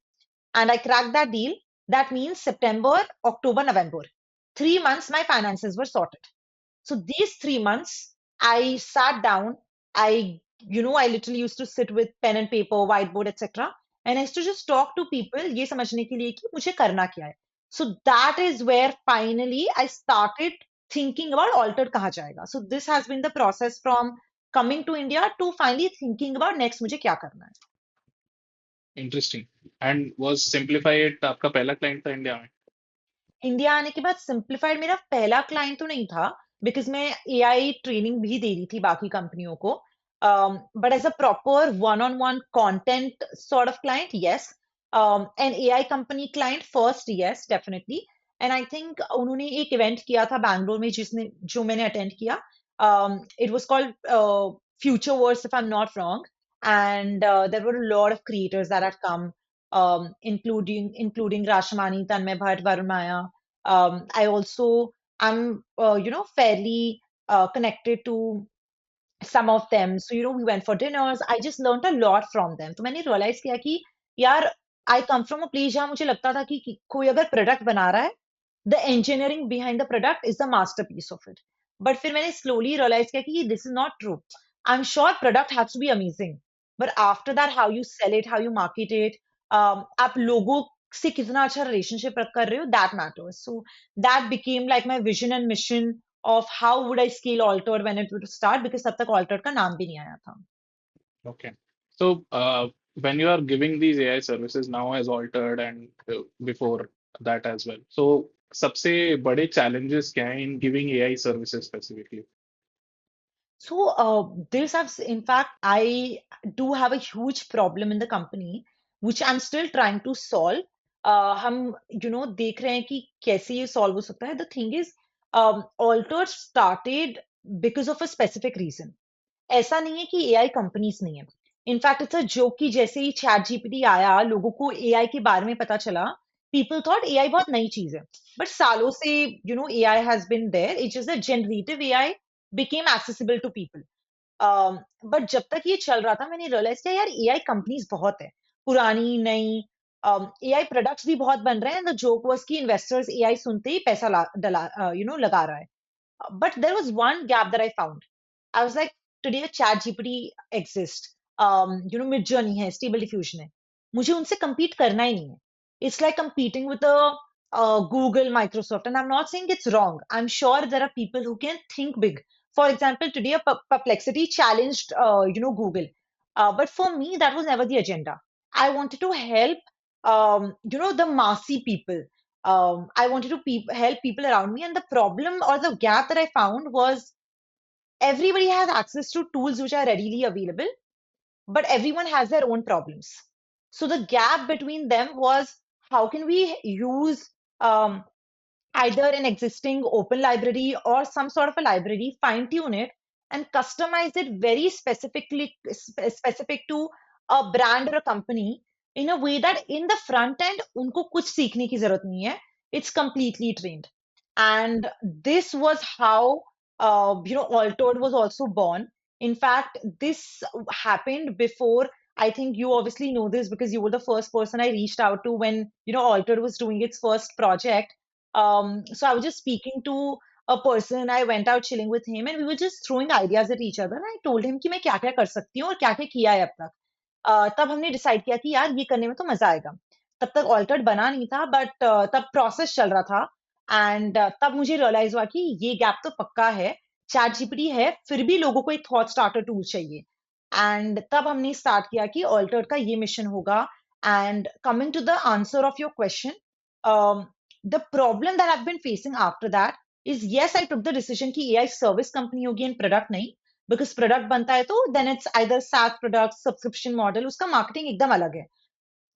And I cracked that deal. That means September, October, November. 3 months, my finances were sorted. So these 3 months, I sat down. I literally used to sit with pen and paper, whiteboard, etc. And I used to just talk to people ये समझने के लिए कि मुझे करना क्या है. So that is where finally I started thinking about Altered कहाँ जाएगा. So this has been the process from coming to India to finally thinking about next मुझे क्या करना है. Interesting. And was Simplified आपका पहला client था इंडिया में? इंडिया आने के बाद सिंप्लीफाइड मेरा पहला क्लाइंट तो नहीं था बिकॉज मैं एआई ट्रेनिंग भी दे रही थी बाकी कंपनियों को. But as a proper one on one content sort of client, yes. An AI company client first, yes definitely. And I think उन्होंने एक इवेंट किया था बैंगलोर में जो मैंने अटेंड किया. It was called Future Words if I am not wrong. And there were a lot of creators that had come, including Rashmani, Tanmay Bhatt, Varun Maya. I also am fairly connected to some of them. So, we went for dinners. I just learned a lot from them. तो मैंने realize किया कि यार, I come from a place जहाँ मुझे लगता था कि कोई अगर product बना रहा है, the engineering behind the product is the masterpiece of it. But फिर मैंने slowly realize किया कि this is not true. I'm sure product has to be amazing, but after that, how you sell it, how you market it, आप लोगों से कितना अच्छा relationship कर रहे हो, that matters. So that became like my vision and mission of how would I scale Altered when it would start, because तब तक Altered का नाम भी नहीं आया था. Okay. So, when you are giving these AI services now as Altered and before that as well, so सबसे बड़े challenges क्या हैं in giving AI services specifically? So, in fact, I do have a huge problem in the company, which I'm still trying to solve. हम, देख रहे हैं कि कैसे ये solve हो सकता है. The thing is, Altered started because of a specific reason. ऐसा नहीं है कि एआई कंपनीज नहीं है. इनफैक्ट इट्स अ जोक कि जैसे ही चैट जीपीटी आया, लोगों को एआई के बारे में पता चला, पीपल थॉट एआई बहुत नई चीज है. बट सालों से AI has been there. It's just that generative AI became accessible to people. But जब तक ये चल रहा था, मैंने रियलाइज किया यार, एआई कंपनीज बहुत है, पुरानी नई. एआई प्रोडक्ट्स भी बहुत बन रहे हैं. द जोक वाज कि इन्वेस्टर्स एआई सुनते ही पैसा डला लगा रहा है. But there was one gap that I found. I was like, today chat GPT exists. Midjourney है, Stable Diffusion है. मुझे उनसे compete करना ही नहीं है. It's like competing with Google, Microsoft, and I'm not saying it's wrong. I'm sure there are people who can think big. For example, today Perplexity challenged, Google. But for me, that was never the agenda. I wanted to help, the massy people. I wanted to help people around me. And the problem or the gap that I found was everybody has access to tools which are readily available, but everyone has their own problems. So the gap between them was, how can we use either an existing open library or some sort of a library, fine tune it, and customize it very specific to a brand or a company in a way that in the front end, unko kuch seekhne ki zarurat nahi hai. It's completely trained. And this was how, Altered was also born. In fact, this happened before. I think you obviously know this because you were the first person I reached out to when, Altered was doing its first project. So I was just speaking to a person. I went out chilling with him, and we were just throwing ideas at each other. And I told him कि मैं क्या क्या कर सकती हूँ और क्या क्या किया है अब तक. तब हमने डिसाइड किया कि यार ये करने में तो मजा आएगा. तब तक ऑल्टर्ड बना नहीं था, बट तब प्रोसेस चल रहा था. एंड तब मुझे रियलाइज हुआ कि ये गैप तो पक्का है. चैट जीपीटी है, फिर भी लोगों को एक थॉट स्टार्टर टूल चाहिए. एंड तब हमने स्टार्ट किया कि ऑल्टर्ड का ये मिशन होगा. And coming to the answer of your question, the problem that I've been facing after that is, yes, I took the decision कि AI service company होगी and product नहीं, because product बनता है तो then it's either SaaS product, subscription model, उसका marketing एकदम अलग है.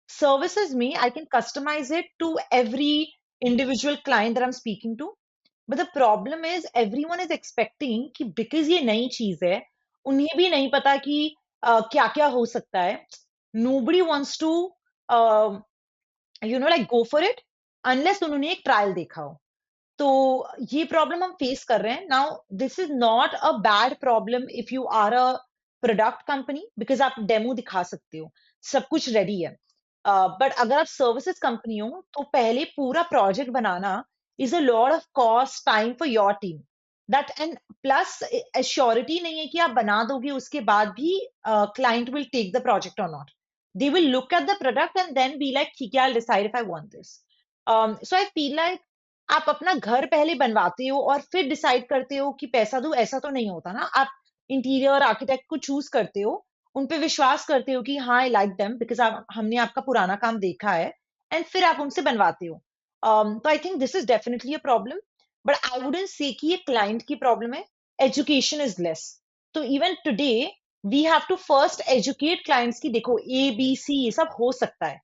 Services में I can customize it to every individual client that I'm speaking to. But the problem is everyone is expecting कि because ये नई चीज है, उन्हें भी नहीं पता कि क्या क्या हो सकता है. Nobody wants to uh, like go for it unless उन्होंने एक ट्रायल देखा हो. तो ये प्रॉब्लम हम फेस कर रहे हैं. Now this is not a bad problem if you are a product company, because आप डेमो दिखा सकते हो, सब कुछ रेडी है. बट अगर आप सर्विसेज कंपनी हो, तो पहले पूरा प्रोजेक्ट बनाना is a lot of cost time for your team. That and plus assurity नहीं है कि आप बना दोगे उसके बाद भी client will take the project और not. They will look at the product and then be like, ठीक है, I'll decide if I want this. So I feel like आप अपना घर पहले बनवाते हो और फिर डिसाइड करते हो कि पैसा दो, ऐसा तो नहीं होता ना. आप इंटीरियर आर्किटेक्ट को चूज करते हो, उन पे विश्वास करते हो कि हाँ, आई लाइक देम बिकॉज हमने आपका पुराना काम देखा है, एंड फिर आप उनसे बनवाते हो. तो I think this is definitely a problem, but I wouldn't say कि ये क्लाइंट की प्रॉब्लम है. Education is less. तो even today we have to first educate clients की देखो ए बी सी ये सब हो सकता है,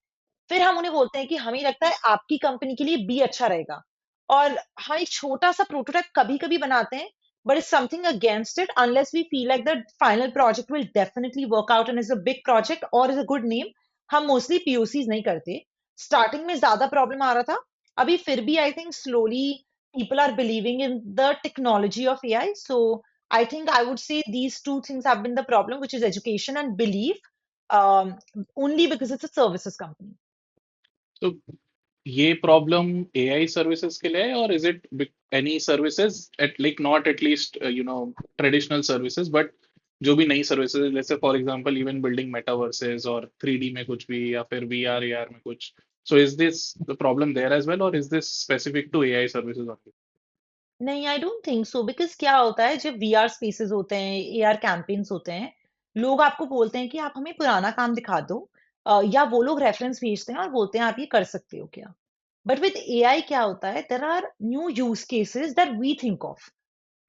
फिर हम उन्हें बोलते हैं कि हमें लगता है आपकी कंपनी के लिए बी अच्छा रहेगा. और हम एक छोटा सा प्रोटोटाइप कभी कभी बनाते हैं, but is something against it unless we feel like the final project will definitely work out and is a big project और इज अ गुड नेम. हम मोस्टली पीओसीज नहीं करते. स्टार्टिंग में ज्यादा प्रॉब्लम आ रहा था. अभी फिर भी I think slowly people are believing in the technology of AI. So I think I would say these two things have been the problem, which is education and belief, um, only because it's a services company. तो ये problem AI services के लिए है, और is it any services at like not at least traditional services, but जो भी नई services, जैसे for example even building metaverses और 3D में कुछ भी, या फिर वीआर एआर में कुछ, so is this the problem there as well, और is this specific to AI services only? नहीं, I don't think so, because क्या होता है जब वीआर स्पेसेस होते हैं, एआर कैंपेन्स होते हैं, लोग आपको बोलते हैं कि आप हमें पुराना काम दिखा दो, या वो लोग रेफरेंस भेजते हैं और बोलते हैं आप ये कर सकते हो क्या। बट विद एआई क्या होता है, there are new use cases that we think of,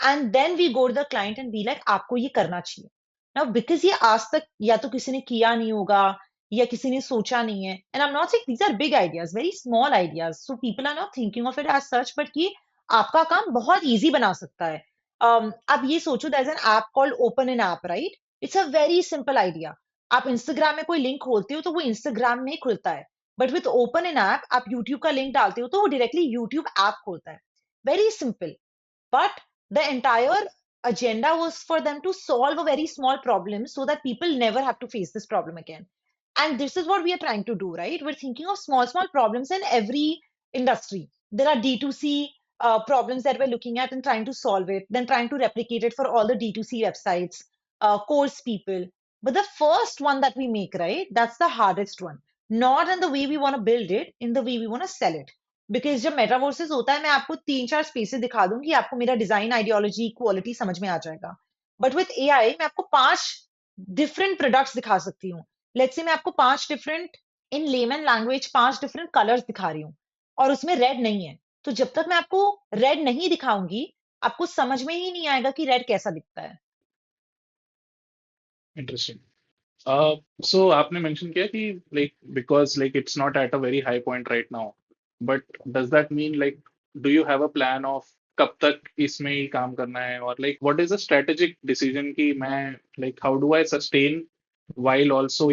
and then we go to the client and be like आपको ये करना चाहिए। नाउ बिकॉज ये आज तक या तो किसी ने किया नहीं होगा या किसी ने सोचा नहीं है, and I am not saying these are big ideas, very small ideas, so people are not thinking of it as such, but ये आपका काम बहुत इजी बना सकता है। अब ये सोचो, there is an app called Open In App, right? It's a very simple idea. आप इंस्टाग्राम में कोई लिंक खोलते हो तो वो इंस्टाग्राम में ही खुलता है, but with open In app आप यूट्यूब का लिंक डालते हो तो वो डायरेक्टली यूट्यूब ऐप खोलता है। Very simple, but the entire agenda was for them to solve a very small problem so that people never have to face this problem again. And this is what we are trying to do, right? We're thinking of small, small problems in every industry. There are D2C problems that we're looking at and trying to solve it, then trying to replicate it for all the D2C websites, course people. But the first one that we make, right, that's the hardest one. Not in the way we want to build it, in the way we want to sell it. Because जब metaverses होता है मैं आपको 3-4 spaces दिखा दूंगी, आपको मेरा design ideology quality समझ में आ जाएगा। बट विथ एआई मैं आपको 5 डिफरेंट प्रोडक्ट्स दिखा सकती हूँ। लेट्स से मैं आपको 5 डिफरेंट, इन लेमन लैंग्वेज 5 डिफरेंट कलर्स दिखा रही हूँ और उसमें रेड नहीं है, तो जब तक मैं आपको रेड नहीं दिखाऊंगी आपको समझ में ही नहीं आएगा कि रेड कैसा दिखता है। इंटरेस्टिंग। सो आपने मेंशन किया कि like because like it's not at a very high point right now, but does that mean like do you have a plan of कब तक इसमें ही काम करना है, और like what is a strategic decision कि मैं like how do I sustain while also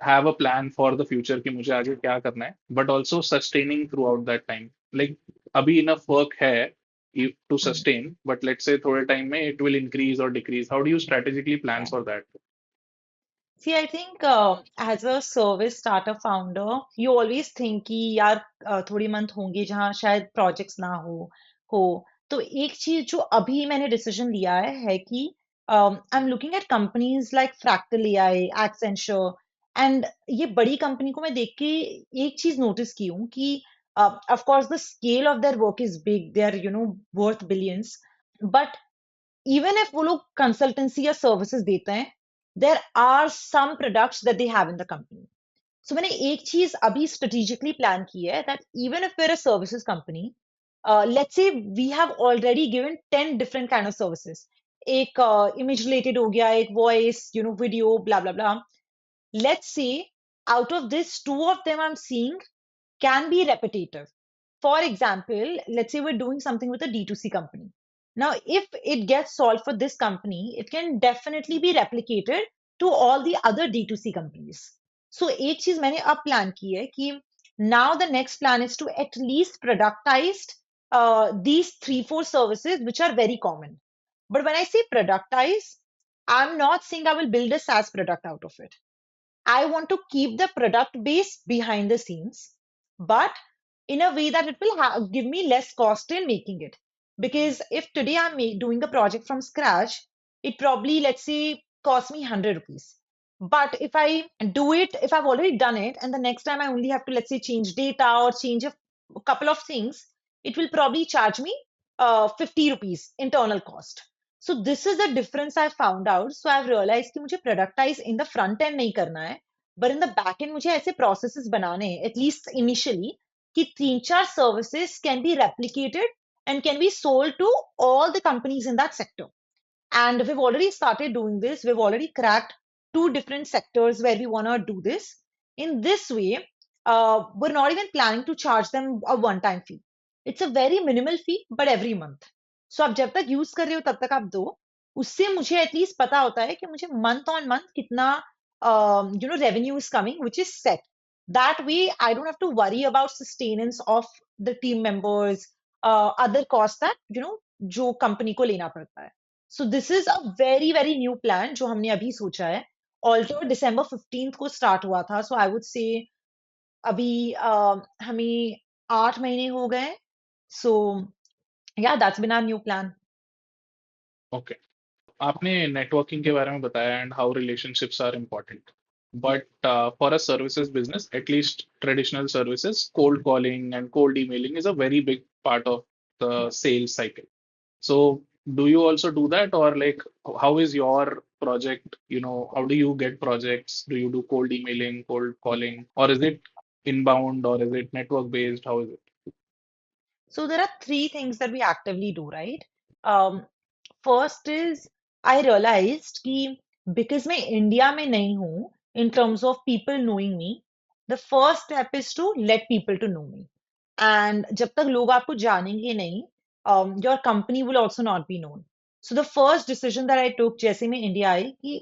have a plan for the future कि मुझे आगे क्या करना है, but also sustaining throughout that time, like अभी enough work है to sustain, but let's say थोड़े time में it will increase or decrease, how do you strategically plan Yeah. for that? See, I think as a service startup founder, you always think कि यार थोड़ी month होंगे जहाँ शायद projects ना हो। तो एक चीज जो अभी मैंने डिसीजन लिया है कि I am looking at companies like fractal AI, Accenture, and ये बड़ी कंपनी को मैं देख के एक चीज नोटिस की हूँ कि of course the scale of their work is big, they are worth billions, but even if वो लोग कंसल्टेंसी या सर्विसेज देते हैं, there are some products that they have in the company. So मैंने एक चीज अभी स्ट्रेटेजिकली प्लान की है that even if we're a services company, let's say we have already given 10 different kind of services, एक image related हो गया, एक voice, video, blah blah blah. Let's say out of this, 2 of them I'm seeing can be repetitive. For example, let's say we're doing something with a D2C company. Now, if it gets solved for this company, it can definitely be replicated to all the other D2C companies. So, एक चीज मैंने अब plan की है कि now the next plan is to at least productize these 3-4 services which are very common. But when I say productize, I'm not saying I will build a SaaS product out of it. I want to keep the product base behind the scenes, but in a way that it will give me less cost in making it. Because if today I'm doing a project from scratch, it probably, let's say, cost me 100 rupees. But if I do it, if I've already done it, and the next time I only have to, let's say, change data or change a couple of things, it will probably charge me 50 rupees internal cost. So this is the difference I found out. So I've realized कि मुझे productize in the front end नहीं करना है, but in the back end मुझे ऐसे processes बनाने हैं, at least initially, कि 3-4 services can be replicated and can be sold to all the companies in that sector. And we've already started doing this. We've already cracked 2 different sectors where we want to do this. In this way, we're not even planning to charge them a one-time fee. It's a very minimal fee, but every month. So आप जब तक use कर रहे हो तब तक आप दो, उससे मुझे एटलीस्ट पता होता है कि मुझे मंथ ऑन मंथ कितना revenue is coming, which is set. That way, I don't have to worry about sustenance of the team members, other costs that जो कंपनी को लेना पड़ता है। So this is a very very new plan जो हमने अभी सोचा है. Alter December 15th को start हुआ था. So I would say अभी हमें 8 महीने हो गए. So yeah, that's been our new plan. Okay, आपने नेटवर्किंग के बारे में बताया and how relationships are important, but for a services business, at least traditional services, cold calling and cold emailing is a very big part of the sales cycle. So do you also do that, or like how is your project? How do you get projects? Do you do cold emailing, cold calling, or is it inbound, or is it network based? How is it? So there are three things that we actively do, right? Um, First is I realized कि because मैं India में नहीं हूँ in terms of people knowing me, the first step is to let people to know me. And जब तक लोग आपको जानेंगे नहीं, your company will also not be known. So the first decision that I took जैसे मैं India I कि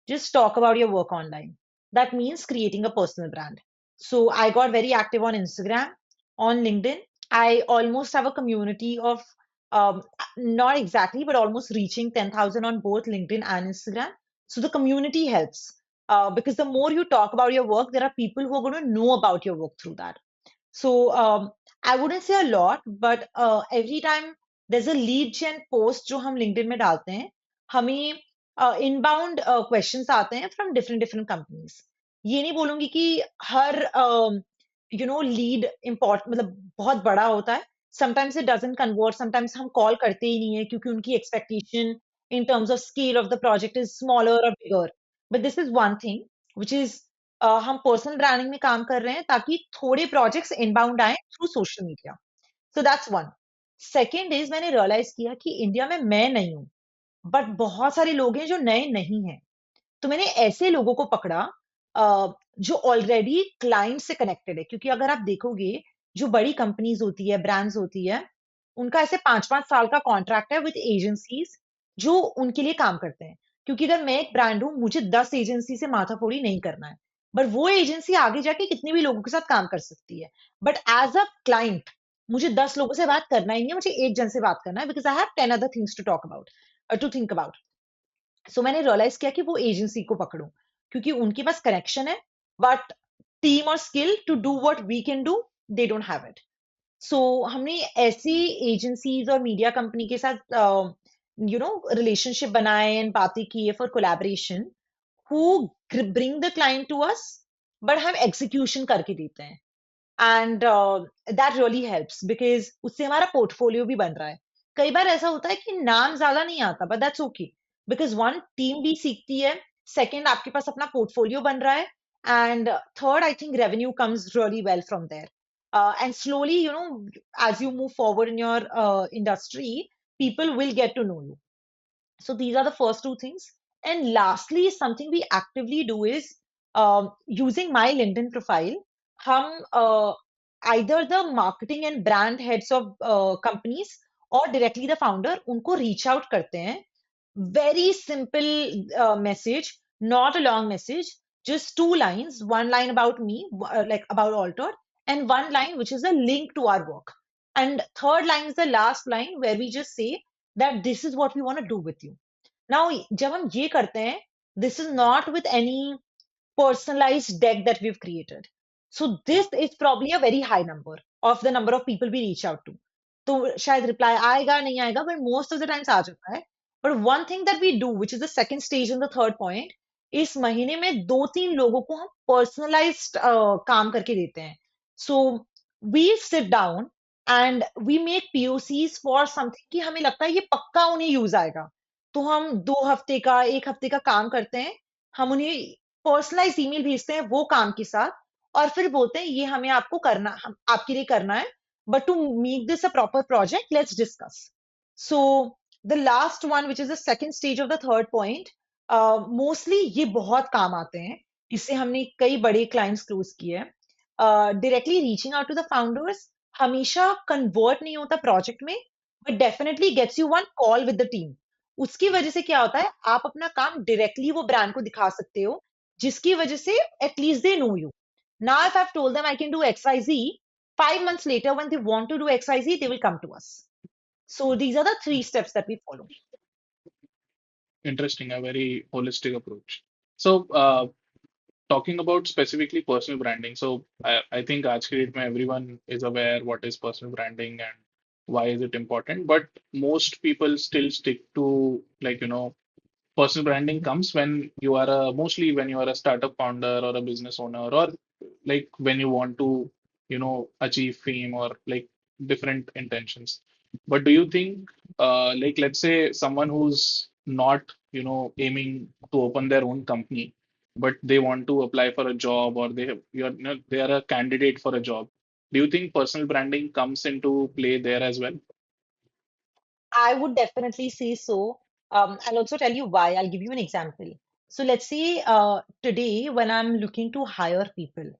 just talk about your work online. That means creating a personal brand. So I got very active on Instagram, on LinkedIn. I almost have a community of um, not exactly, but almost reaching 10,000 on both LinkedIn and Instagram. So the community helps because the more you talk about your work, there are people who are going to know about your work through that. So I wouldn't say a lot, but every time there's a lead gen post जो हम LinkedIn में डालते हैं, हमें inbound questions आते हैं from different different companies. ये नहीं बोलूंगी कि हर लीड इम्पोर्ट मतलब बहुत बड़ा होता है. Sometimes it doesn't convert, sometimes हम कॉल करते ही नहीं है क्योंकि उनकी expectation in terms of scale of the project is smaller और bigger. But this is one thing which is हम पर्सनल ब्रांडिंग में काम कर रहे हैं ताकि थोड़े प्रोजेक्ट्स इनबाउंड आए through social media. So that's one. Second is मैंने रियलाइज किया कि इंडिया में मैं नहीं हूं, बट बहुत सारे लोग हैं जो नए नहीं हैं. तो मैंने ऐसे लोगों को पकड़ा जो ऑलरेडी क्लाइंट से कनेक्टेड है, क्योंकि अगर आप देखोगे जो बड़ी कंपनीज होती है, ब्रांड्स होती है, उनका ऐसे 5-5 साल का कॉन्ट्रैक्ट है विद एजेंसीज जो उनके लिए काम करते हैं. क्योंकि अगर मैं एक ब्रांड हूं, मुझे 10 एजेंसी से माथाफोड़ी नहीं करना है, बट वो एजेंसी आगे जाके कितने भी लोगों के साथ काम कर सकती है. बट एज अ क्लाइंट मुझे 10 लोगों से बात करना ही नहीं है, मुझे एक जन से बात करना है because I have 10 other things to talk about, to think about. So मैंने रियलाइज किया कि वो एजेंसी को पकड़ूं क्योंकि उनके पास कनेक्शन है, बट टीम और skill to do what we can do, they don't have it. So हमने ऐसी एजेंसीज और मीडिया कंपनी के साथ रिलेशनशिप बनाए एंड बातें की है for collaboration, who bring the client to us, but हम एग्जीक्यूशन करके देते हैं. And that really helps because उससे हमारा पोर्टफोलियो भी बन रहा है. कई बार ऐसा होता है कि नाम ज्यादा नहीं आता, but that's okay because one team भी सीखती है, सेकंड आपके पास अपना पोर्टफोलियो बन रहा है, and third I think revenue comes really well from there. And slowly, as you move forward in your industry, people will get to know you. So these are the first two things. And lastly, something we actively do is using my LinkedIn profile. हम either the marketing and brand heads of companies or directly the founder उनको reach out करते हैं. Very simple message, not a long message, just 2 lines. One line about me, like about Alter, and one line which is a link to our work. And third line is the last line where we just say that this is what we want to do with you. Now, जब हम ये करते हैं, this is not with any personalized deck that we've created. So this is probably a very high number of the number of people we reach out to. तो शायद reply आएगा नहीं आएगा, but most of the times आ जाता है. But one thing that we do, which is the second stage and the third point, इस महीने में 2-3 लोगों को हम personalized काम करके देते हैं. So we sit down and we make POCs for something कि हमें लगता है ये पक्का उन्हें यूज आएगा. तो हम 2 हफ्ते का 1 हफ्ते का काम करते हैं, हम उन्हें पर्सनलाइज ईमेल भेजते हैं वो काम के साथ, और फिर बोलते हैं ये हमें आपको करना, हम आपके लिए करना है, but to make this a proper project, let's discuss. So the last one, which is the second stage of the third point, mostly ये बहुत काम आते हैं. इससे हमने कई बड़े clients क्लोज किए हैं. Directly reaching out to the founders हमेशा convert नहीं होता project में, but definitely gets you one call with the team. उसकी वजह से क्या होता है, आप अपना काम डायरेक्टली वो ब्रांड को दिखा सकते हो, जिसकी वजह से at least they know you. Now if I've told them I can do XYZ, 5 months later when they want to do XYZ, they will come to us. So these are the 3 steps that we follow. Interesting, a very holistic approach. So, talking about specifically personal branding, so I think आज की date में everyone is aware what is personal branding and why is it important, but most people still stick to, like, personal branding comes when you are mostly when you are a startup founder or a business owner, or like when you want to, achieve fame or like different intentions. But do you think, like, let's say someone who's not, aiming to open their own company, but they want to apply for a job, or they are a candidate for a job. Do you think personal branding comes into play there as well? I would definitely say so. I'll also tell you why. I'll give you an example. So let's say today when I'm looking to hire people,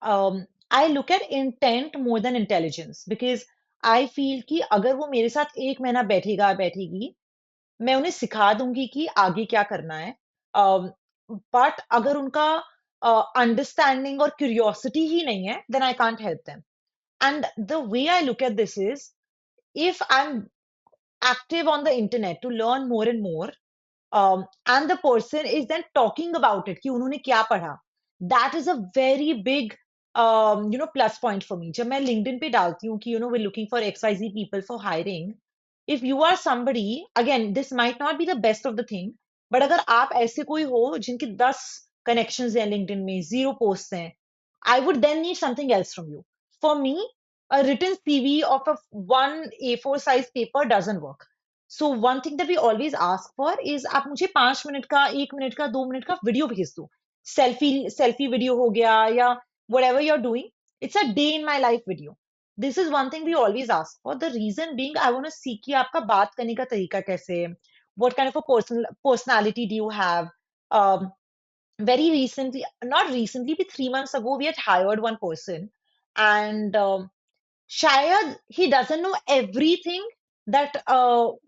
I look at intent more than intelligence because I feel कि अगर वो मेरे साथ एक महीना बैठेगा बैठेगी, मैं उन्हें सिखा दूंगी कि आगे क्या करना है. बट अगर उनका अंडरस्टैंडिंग और क्यूरियोसिटी ही नहीं है, then I can't help them. And the way I look at this is, if I'm active on the internet to learn more and more, and the person is then talking about it कि उन्होंने क्या पढ़ा, that is a very big plus point for me. जब मैं LinkedIn पे डालती हूँ कि we're looking for XYZ people for hiring, if you are somebody, again this might not be the best of the thing, but अगर आप ऐसे कोई हो जिनके 10 connections हैं LinkedIn में, 0 posts हैं, I would then need something else from you. For me, a written CV of a one A4 size paper doesn't work. So one thing that we always ask for is आप मुझे 5 minute का, 1 minute का, 2 minute का video भेज दो. Selfie video हो गया या whatever you're doing. It's a day in my life video. This is one thing we always ask for. The reason being, I want to see कि आपका बात करने का तरीका कैसे है. What kind of a personality do you have? Um, Very recently, not recently, but 3 months ago, we had hired one person, and Shayad, he doesn't know everything that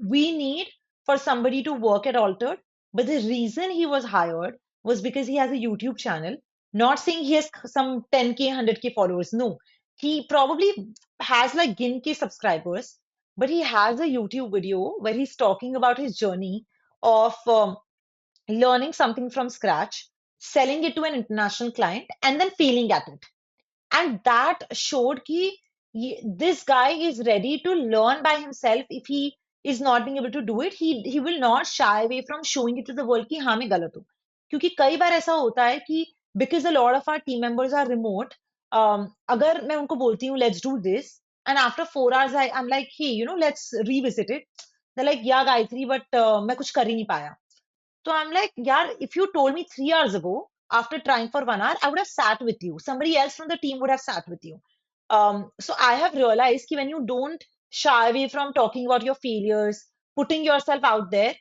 we need for somebody to work at Altered. But the reason he was hired was because he has a YouTube channel. Not saying he has some 10K, 100K followers. No, he probably has like gin K subscribers, but he has a YouTube video where he's talking about his journey of learning something from scratch, selling it to an international client, and then failing at it. And that showed कि this guy is ready to learn by himself. If he is not being able to do it, he will not shy away from showing it to the world कि हाँ मैं गलत हूँ. क्योंकि कई बार ऐसा होता है कि because a lot of our team members are remote, अगर मैं उनको बोलती हूँ let's do this, and after 4 hours I'm like, hey, let's revisit it. They're like, yeah Gayatri, but मैं कुछ कर ही नहीं पाया. So I'm like, yeah, if you told me 3 hours ago, after trying for 1 hour, I would have sat with you. Somebody else from the team would have sat with you. So I have realized that when you don't shy away from talking about your failures, putting yourself out there,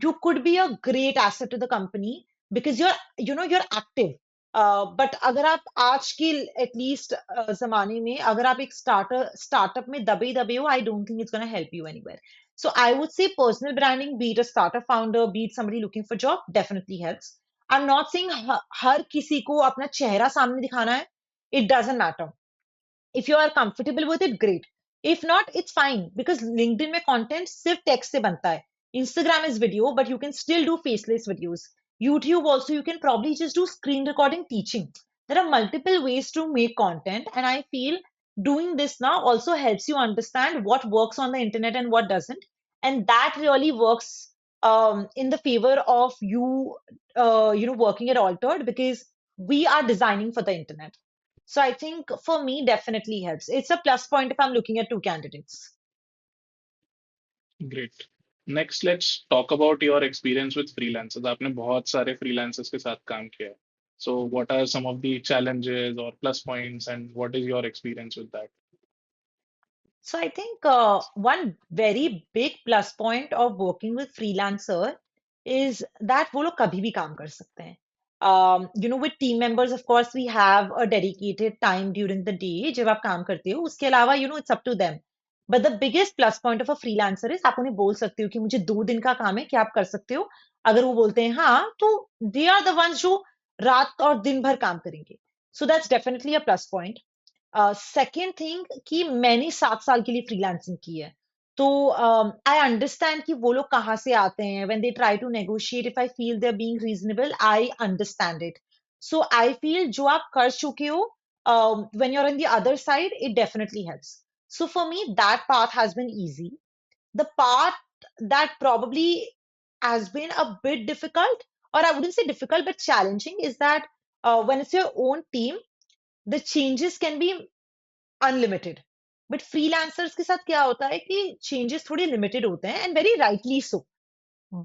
you could be a great asset to the company because you're active. But अगर आप आज के at least ज़माने में अगर आप एक startup में दबे दबे हो, I don't think it's going to help you anywhere. So I would say personal branding, be it a startup founder, be it somebody looking for job, definitely helps. I'm not saying हर किसी को अपना चेहरा सामने दिखाना है. It doesn't matter. If you are comfortable with it, great. If not, it's fine because LinkedIn में content सिर्फ text से बनता है. Instagram is video, but you can still do faceless videos. YouTube also, you can probably just do screen recording teaching. There are multiple ways to make content, and I feel doing this now also helps you understand what works on the internet and what doesn't. And that really works in the favor of you, working at Altered because we are designing for the internet. So I think for me, definitely helps. It's a plus point if I'm looking at two candidates. Great. Next, let's talk about your experience with freelancers. आपने बहुत सारे freelancers के साथ काम किया है. So, what are some of the challenges or plus points, and what is your experience with that? So I think one very big plus point of working with freelancer is that वो लोग कभी भी काम कर सकते हैं. With team members, of course, we have a dedicated time during the day जब आप काम करते हो. उसके अलावा, it's up to them. But the biggest plus point of a freelancer is आप उन्हें बोल सकते हो कि मुझे 2 दिन का काम है, क्या आप कर सकते हो? अगर वो बोलते हैं हाँ, तो they are the ones जो रात और दिन भर काम करेंगे. So that's definitely a plus point. Second thing कि मैंने 7 साल के लिए फ्रीलांसिंग की है. तो आई अंडरस्टैंड कि वो लोग कहाँ से आते हैं. When they try to negotiate, if I feel they are being reasonable, I understand it. So I feel जो आप कर चुके हो, when you are on the other side, it definitely helps. So for me that path has been easy. The part that probably has been a bit difficult, or I wouldn't say difficult, but challenging, is that when it's your own team, the changes can be unlimited. But freelancers के साथ क्या होता है कि changes थोड़े limited होते हैं, and very rightly so.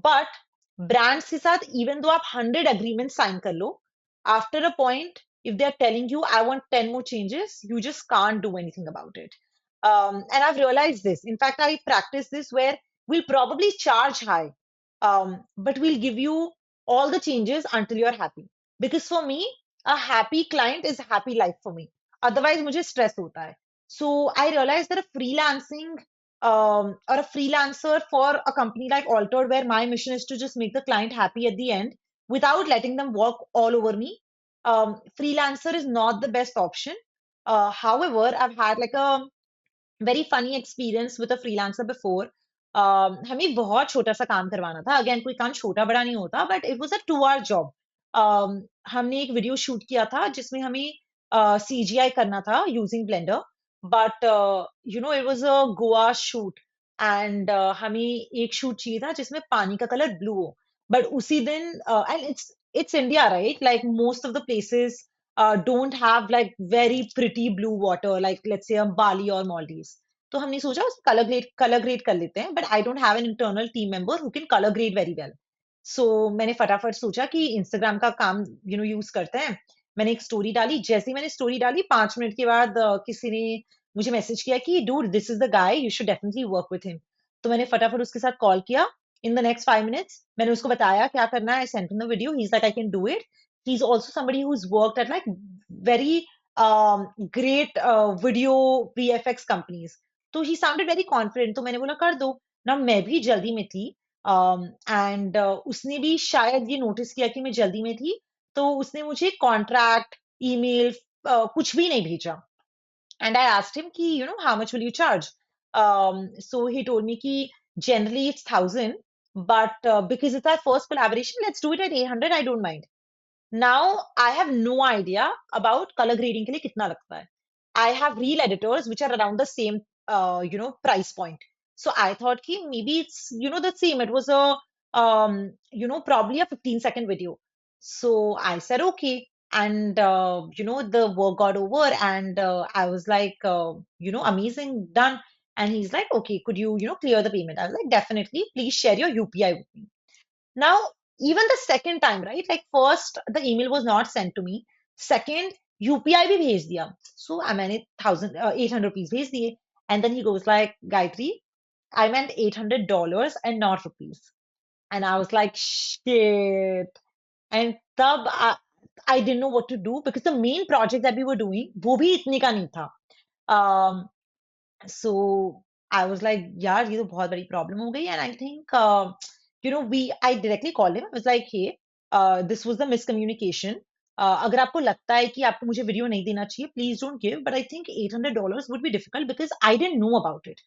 But brands के साथ even though आप 100 agreements sign कर लो, after a point, if they are telling you I want 10 more changes, you just can't do anything about it. And I've realized this. In fact, I practice this where we'll probably charge high, but we'll give you all the changes until you're happy. Because for me, a happy client is a happy life for me. Otherwise, मुझे stress होता है. So I realized that a freelancing or a freelancer for a company like Altered, where my mission is to just make the client happy at the end without letting them work all over me, freelancer is not the best option. However, I've had like a very funny experience with a freelancer before. हमें बहुत छोटा सा काम करवाना था. Again कोई काम छोटा बड़ा नहीं होता, but it was a 2 hour job. हमने एक वीडियो शूट किया था जिसमें हमें CGI करना था using blender. But it was a Goa shoot, and हमें एक शूट चाहिए था जिसमें पानी का कलर ब्लू हो. बट उसी दिन, and it's India, right? Like most of the places don't have like very pretty blue water, like let's say Bali or Maldives. तो हमने सोचा उस कलर ग्रेड कर लेते हैं, but I don't have an internal team member who can colour grade very well. So मैंने फटाफट सोचा कि इंस्टाग्राम का काम यूज करते हैं. मैंने एक स्टोरी डाली. जैसे ही मैंने स्टोरी डाली, 5 मिनट के बाद किसी ने मुझे मैसेज किया कि dude, this is the guy, you should definitely work with him. तो मैंने फटाफट उसके साथ कॉल किया. इन द नेक्स्ट 5 minutes मैंने उसको बताया क्या करना है. I sent him the video. He is like, I can do it. He's also somebody who's worked at like very great video VFX companies. तो he sounded very confident. तो मैंने बोला कर दो ना. मैं भी जल्दी में थी, एंड उसने भी शायद ये नोटिस किया कि मैं जल्दी में थी. तो उसने मुझे कॉन्ट्रैक्ट, ईमेल, कुछ भी नहीं भेजा. And I asked him ki, how much will you charge? So he told me ki generally it's 1,000, but because it's our first collaboration, let's do it at 800. I don't mind. Now I have no idea about color grading के लिए कितना लगता है. I have reel editors which are around the same price point. So I thought कि maybe it's the same. It was a probably a 15-second video. So I said okay, and the work got over, and I was like amazing, done. And he's like, okay, could you clear the payment? I was like, definitely, please share your UPI with me. Now, even the second time, right? Like first, the email was not sent to me. Second, UPI भी भेज दिया. So मैंने 800 rupees भेज दिए. And then he goes like, Gayatri, I meant $800 and not rupees. And I was like, shit. And तब I didn't know what to do, because the main project that we were doing, वो भी इतने का नहीं था. Um, so I was like, यार ये तो बहुत बड़ी problem हो गई. And I think I directly called him. I was like, hey, this was the miscommunication. अगर आपको लगता है कि आपको मुझे वीडियो नहीं देना चाहिए, please don't give. But I think $800 would be difficult because I didn't know about it.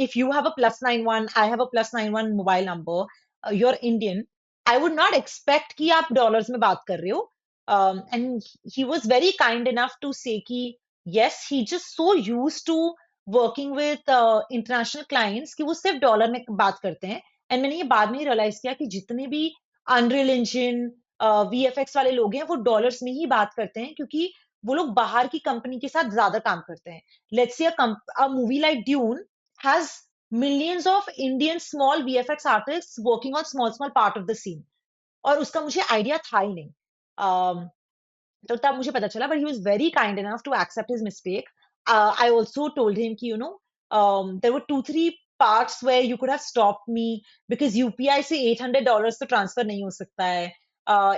If you have a +91, I have a +91 mobile number, you're Indian, I would not expect कि आप dollars में बात कर रहे हो. And he was very kind enough to say कि yes, he just so used to working with international clients कि वो सिर्फ डॉलर में बात करते हैं. एंड मैंने ये बाद में ही रियलाइज किया कि जितने भी अनरियल इंजन, VFX वाले लोग हैं, वो डॉलर्स में ही बात करते हैं, क्योंकि वो लोग बाहर की कंपनी के साथ ज्यादा काम करते हैं. Let's say a movie like Dune has millions of Indian small VFX artists working on small part of the scene. और उसका मुझे आइडिया था ही नहीं. तो तब मुझे पता चला, but he was very kind enough to accept his mistake. I also told him कि there were 2-3 parts where you could have stopped me, because UPI से $800 तो ट्रांसफर नहीं हो सकता है.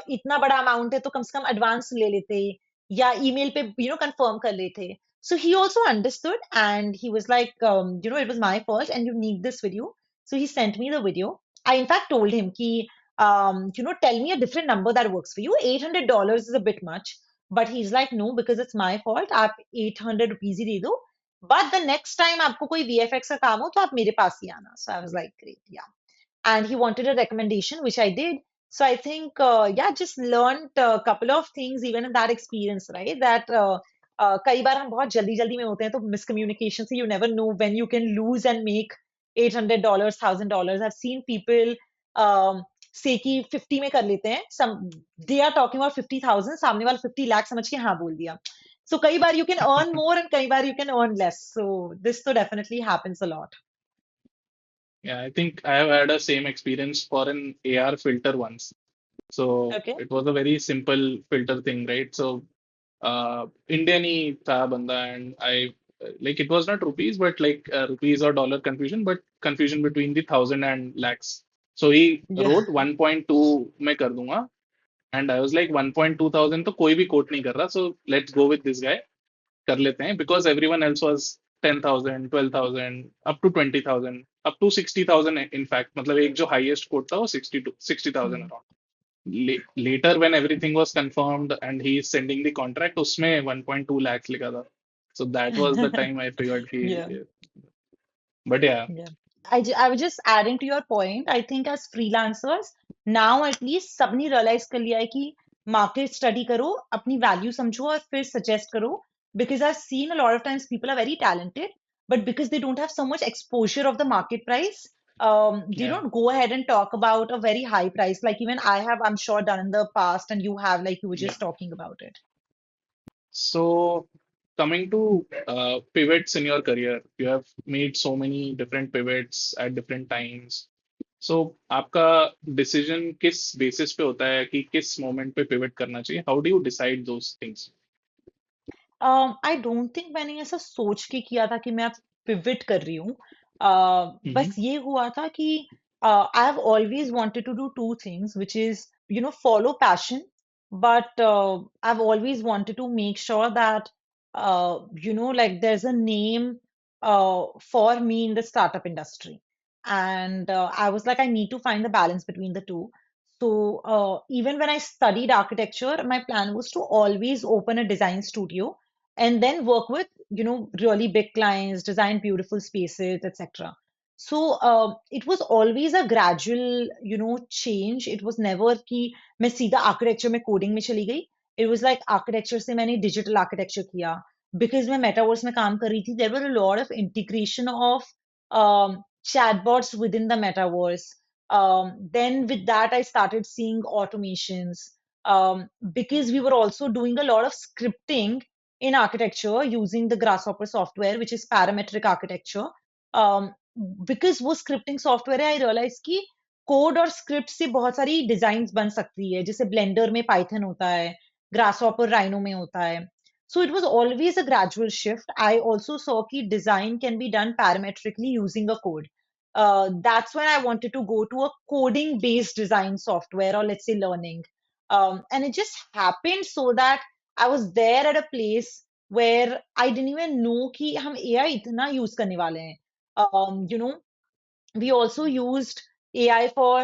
इतना बड़ा अमाउंट है तो कम से कम एडवांस ले लेते, या ईमेल पे कंफर्म कर लेते. So he also understood, and he was like, it was my fault and you need this video. So he sent me the video. I in fact told him कि tell me a different number that works for you. $800 is a bit much. But he's like, no, because it's my fault. आप 800 rupees ही दे दो. but the next time आपको कोई VFX का काम हो तो आप मेरे पास ही आना. So I was like, great, yeah. And he wanted a recommendation, which I did. So I think, yeah, just learned a couple of things even in that experience, right? That कई बार हम बहुत जल्दी जल्दी में होते हैं तो miscommunication से you never know when you can lose and make $800, $1,000. I've seen people say कि 50 में कर लेते हैं. They are talking about 50,000. सामने वाला 50 लाख समझ के हाँ बोल दिया. So कई बार you can earn more and कई बार you can earn less. So this तो definitely happens a lot. Yeah, I think I have had a same experience for an AR filter once. So Okay. it was a very simple filter thing, right? So Indian ही था बंदा, and I like it was not rupees, but like rupees or dollar confusion, but confusion between the thousand and lakhs. So he Yeah. wrote 1.2 मैं कर दूंगा, and I was like 1.2 thousand तो कोई भी quote नहीं कर रहा, so let's go with this guy, कर लेते हैं, because everyone else was 10,000, 12,000, up to 20,000, up to 60,000 in fact. मतलब एक जो highest quote था वो 60,000 Hmm. around. Later when everything was confirmed and he is sending the contract, उसमें 1.2 lakhs लिखा था. So that was the time I figured कि Yeah. but yeah. Yeah. I was just adding to your point. I think as freelancers, now at least सबने realize कर लिया है कि market study करो, अपनी value समझो और फिर suggest करो. Because I've seen a lot of times people are very talented, but because they don't have so much exposure of the market price, they Yeah. don't go ahead and talk about a very high price. Like even I have, I'm sure, done in the past, and you have, like you were Yeah. just talking about it. So coming to pivots in your career, you have made so many different pivots at different times. So आपका decision किस basis पे होता है कि किस moment पे pivot करना चाहिए? How do you decide those things? I don't think मैंने ऐसा सोच के किया था कि मैं अब पिवट कर रही हूँ. Mm-hmm. बस ये हुआ था कि I have always wanted to do two things which is follow passion, but I have always wanted to make sure that like there's a name for me in the startup industry, and I was like, I need to find the balance between the two. So even when I studied architecture, my plan was to always open a design studio and then work with really big clients, design beautiful spaces, etc. So it was always a gradual change. It was never कि मैं सीधा architecture में coding में चली गई. It was like architecture से मैंने digital architecture किया. Because मैं metaverse में काम कर रही थी, there were a lot of integration of chatbots within the metaverse. Then with that I started seeing automations, because we were also doing a lot of scripting in architecture using the Grasshopper software, which is parametric architecture. Um, because वो scripting software है, I realized कि code और script से बहुत सारी designs बन सकती है. जैसे ब्लेंडर में पाइथन होता है, ग्रासहॉपर राइनो में होता है. So it was always a gradual shift. I also saw कि design can be done parametrically using a code. That's when I wanted to go to a coding based design software, or let's say learning. And it just happened so that I was there at a place where I didn't even know कि हम AI इतना use करने वाले हैं. You know, we also used AI for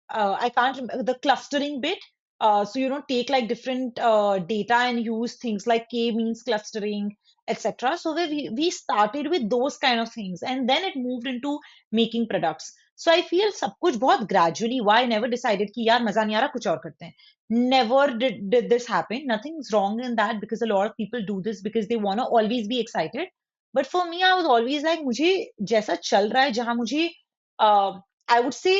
I can't remember the clustering bit. So take like different data and use things like k-means clustering, etc. So we started with those kind of things, and then it moved into making products. So I feel सब कुछ बहुत gradually. Why I never decided कि यार मजा नहीं आ रहा कुछ और करते हैं. Never did this happen. Nothing's wrong in that, because a lot of people do this because they want to always be excited. But for me, I was always like, मुझे जैसा चल रहा है, जहां मुझे I would say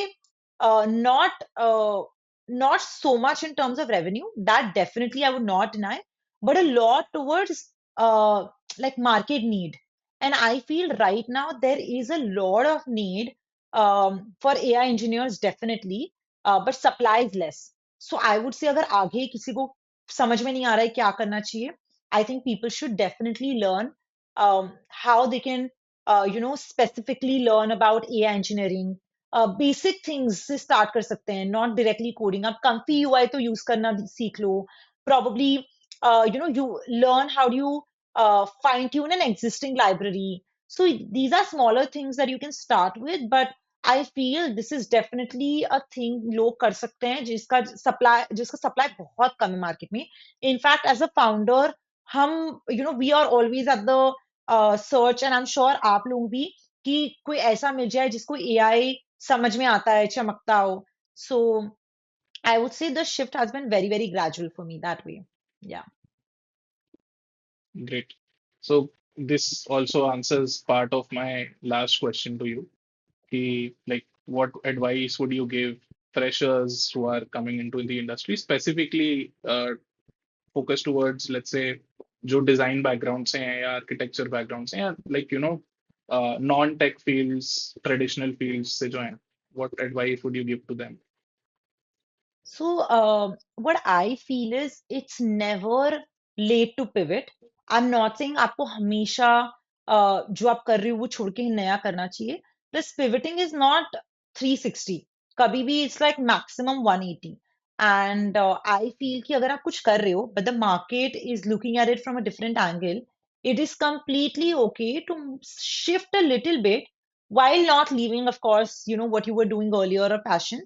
not not so much in terms of revenue. That definitely I would not deny, but a lot towards like market need. And I feel right now there is a lot of need for AI engineers, definitely, but supply is less. So I would say अगर आगे किसी को समझ में नहीं आ रहा है क्या करना चाहिए, I think people should definitely learn how they can specifically learn about AI engineering. Basic things से start कर सकते हैं, not directly coding. आप comfy UI तो use करना सीख लो. Probably you learn how do you fine tune an existing library. So these are smaller things that you can start with, but I feel this is definitely a thing लोग कर सकते हैं जिसका supply बहुत कम है market में. In fact, as a founder, हम we are always at the search, and I am sure आप लोग भी, कि कोई ऐसा मिल जाए जिसको एआई समझ में आता है, चमकता हो. So I would say the shift has been very very gradual for me that way. Yeah. Great. So this also answers part of my last question to you. Like, what advice would you give freshers who are coming into the industry, specifically focused towards, let's say, जो design background से हैं या architecture background से हैं या like non-tech fields, traditional fields से जो हैं, what advice would you give to them? So, what I feel is it's never late to pivot. I'm not saying आपको हमेशा जो आप कर रहे हो वो छोड़ के ही नया करना चाहिए. Plus, pivoting is not 360. कभी भी it's like maximum 180. And I feel कि अगर आप कुछ कर रहे हो, but the market is looking at it from a different angle, it is completely okay to shift a little bit while not leaving, of course, what you were doing earlier or passion.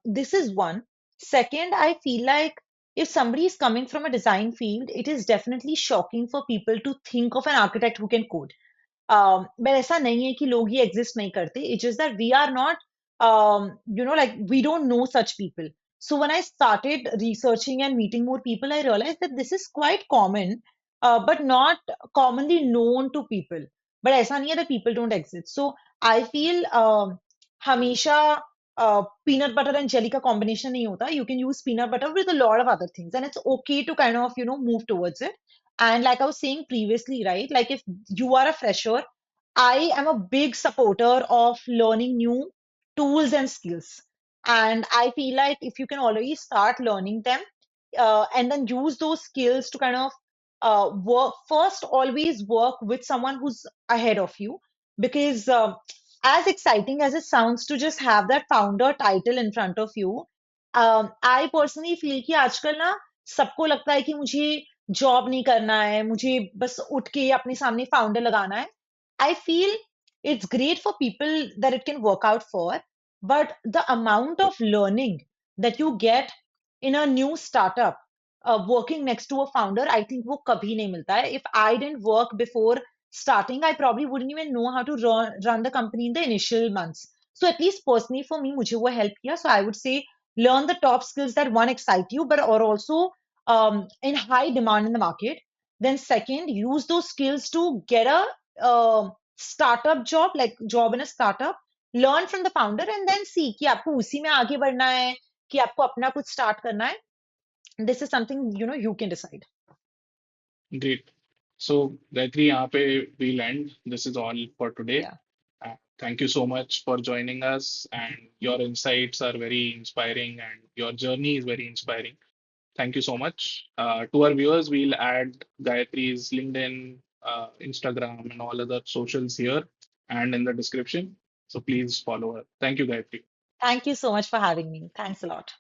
This is one. Second, I feel like if somebody is coming from a design field, it is definitely shocking for people to think of an architect who can code. But ऐसा नहीं है कि लोग ये exist नहीं करते. It's just that we are not, like we don't know such people. So when I started researching and meeting more people, I realized that this is quite common, but not commonly known to people. But ऐसा नहीं है that people don't exist. So I feel हमेशा peanut butter and jelly का combination नहीं होता. You can use peanut butter with a lot of other things, and it's okay to kind of move towards it. And like I was saying previously, right? Like if you are a fresher, I am a big supporter of learning new tools and skills. And I feel like if you can already start learning them, and then use those skills to kind of work first, always work with someone who's ahead of you. Because as exciting as it sounds to just have that founder title in front of you, I personally feel कि आजकल ना सबको लगता है कि मुझे job नहीं करना है, मुझे बस उठ के अपने सामने फाउंडर लगाना है. I feel it's great for people that it can work out for, but the amount of learning that you get in a new startup, working next to a founder, I think वो कभी नहीं मिलता है. If I didn't work before starting, I probably wouldn't even know how to run the company in the initial months. So at least personally for me, मुझे वो help किया. So I would say learn the top skills that one excite you, but are also in high demand in the market. Then second, use those skills to get a startup job, like job in a startup. Learn from the founder and then see कि आपको उसी में आगे बढ़ना है कि आपको अपना कुछ start करना है. This is something you can decide. Great. So, Gayatri, यहाँ पे we'll end. This is all for today. Yeah. Thank you so much for joining us, and your insights are very inspiring, and your journey is very inspiring. Thank you so much. To our viewers, we'll add Gayatri's LinkedIn, Instagram, and all other socials here and in the description. So please follow her. Thank you, Gayatri. Thank you so much for having me. Thanks a lot.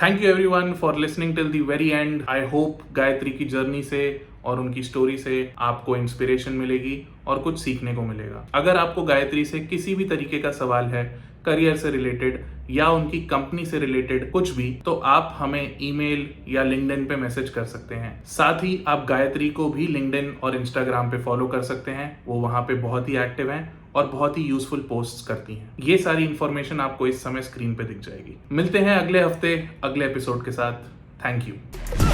Thank you everyone for listening till the very and. I hope Gayatri की journey से और उनकी story से आपको inspiration मिलेगी और कुछ सीखने को मिलेगा. अगर आपको गायत्री से किसी भी तरीके का सवाल है, करियर से रिलेटेड या उनकी कंपनी से रिलेटेड कुछ भी, तो आप हमें ईमेल या लिंक्डइन पे मैसेज कर सकते हैं. साथ ही आप गायत्री को भी लिंक्डइन और इंस्टाग्राम पे फॉलो कर सकते हैं. वो वहां पे बहुत ही एक्टिव हैं और बहुत ही यूजफुल पोस्ट्स करती हैं. ये सारी इंफॉर्मेशन आपको इस समय स्क्रीन पे दिख जाएगी. मिलते हैं अगले हफ्ते अगले एपिसोड के साथ. Thank you.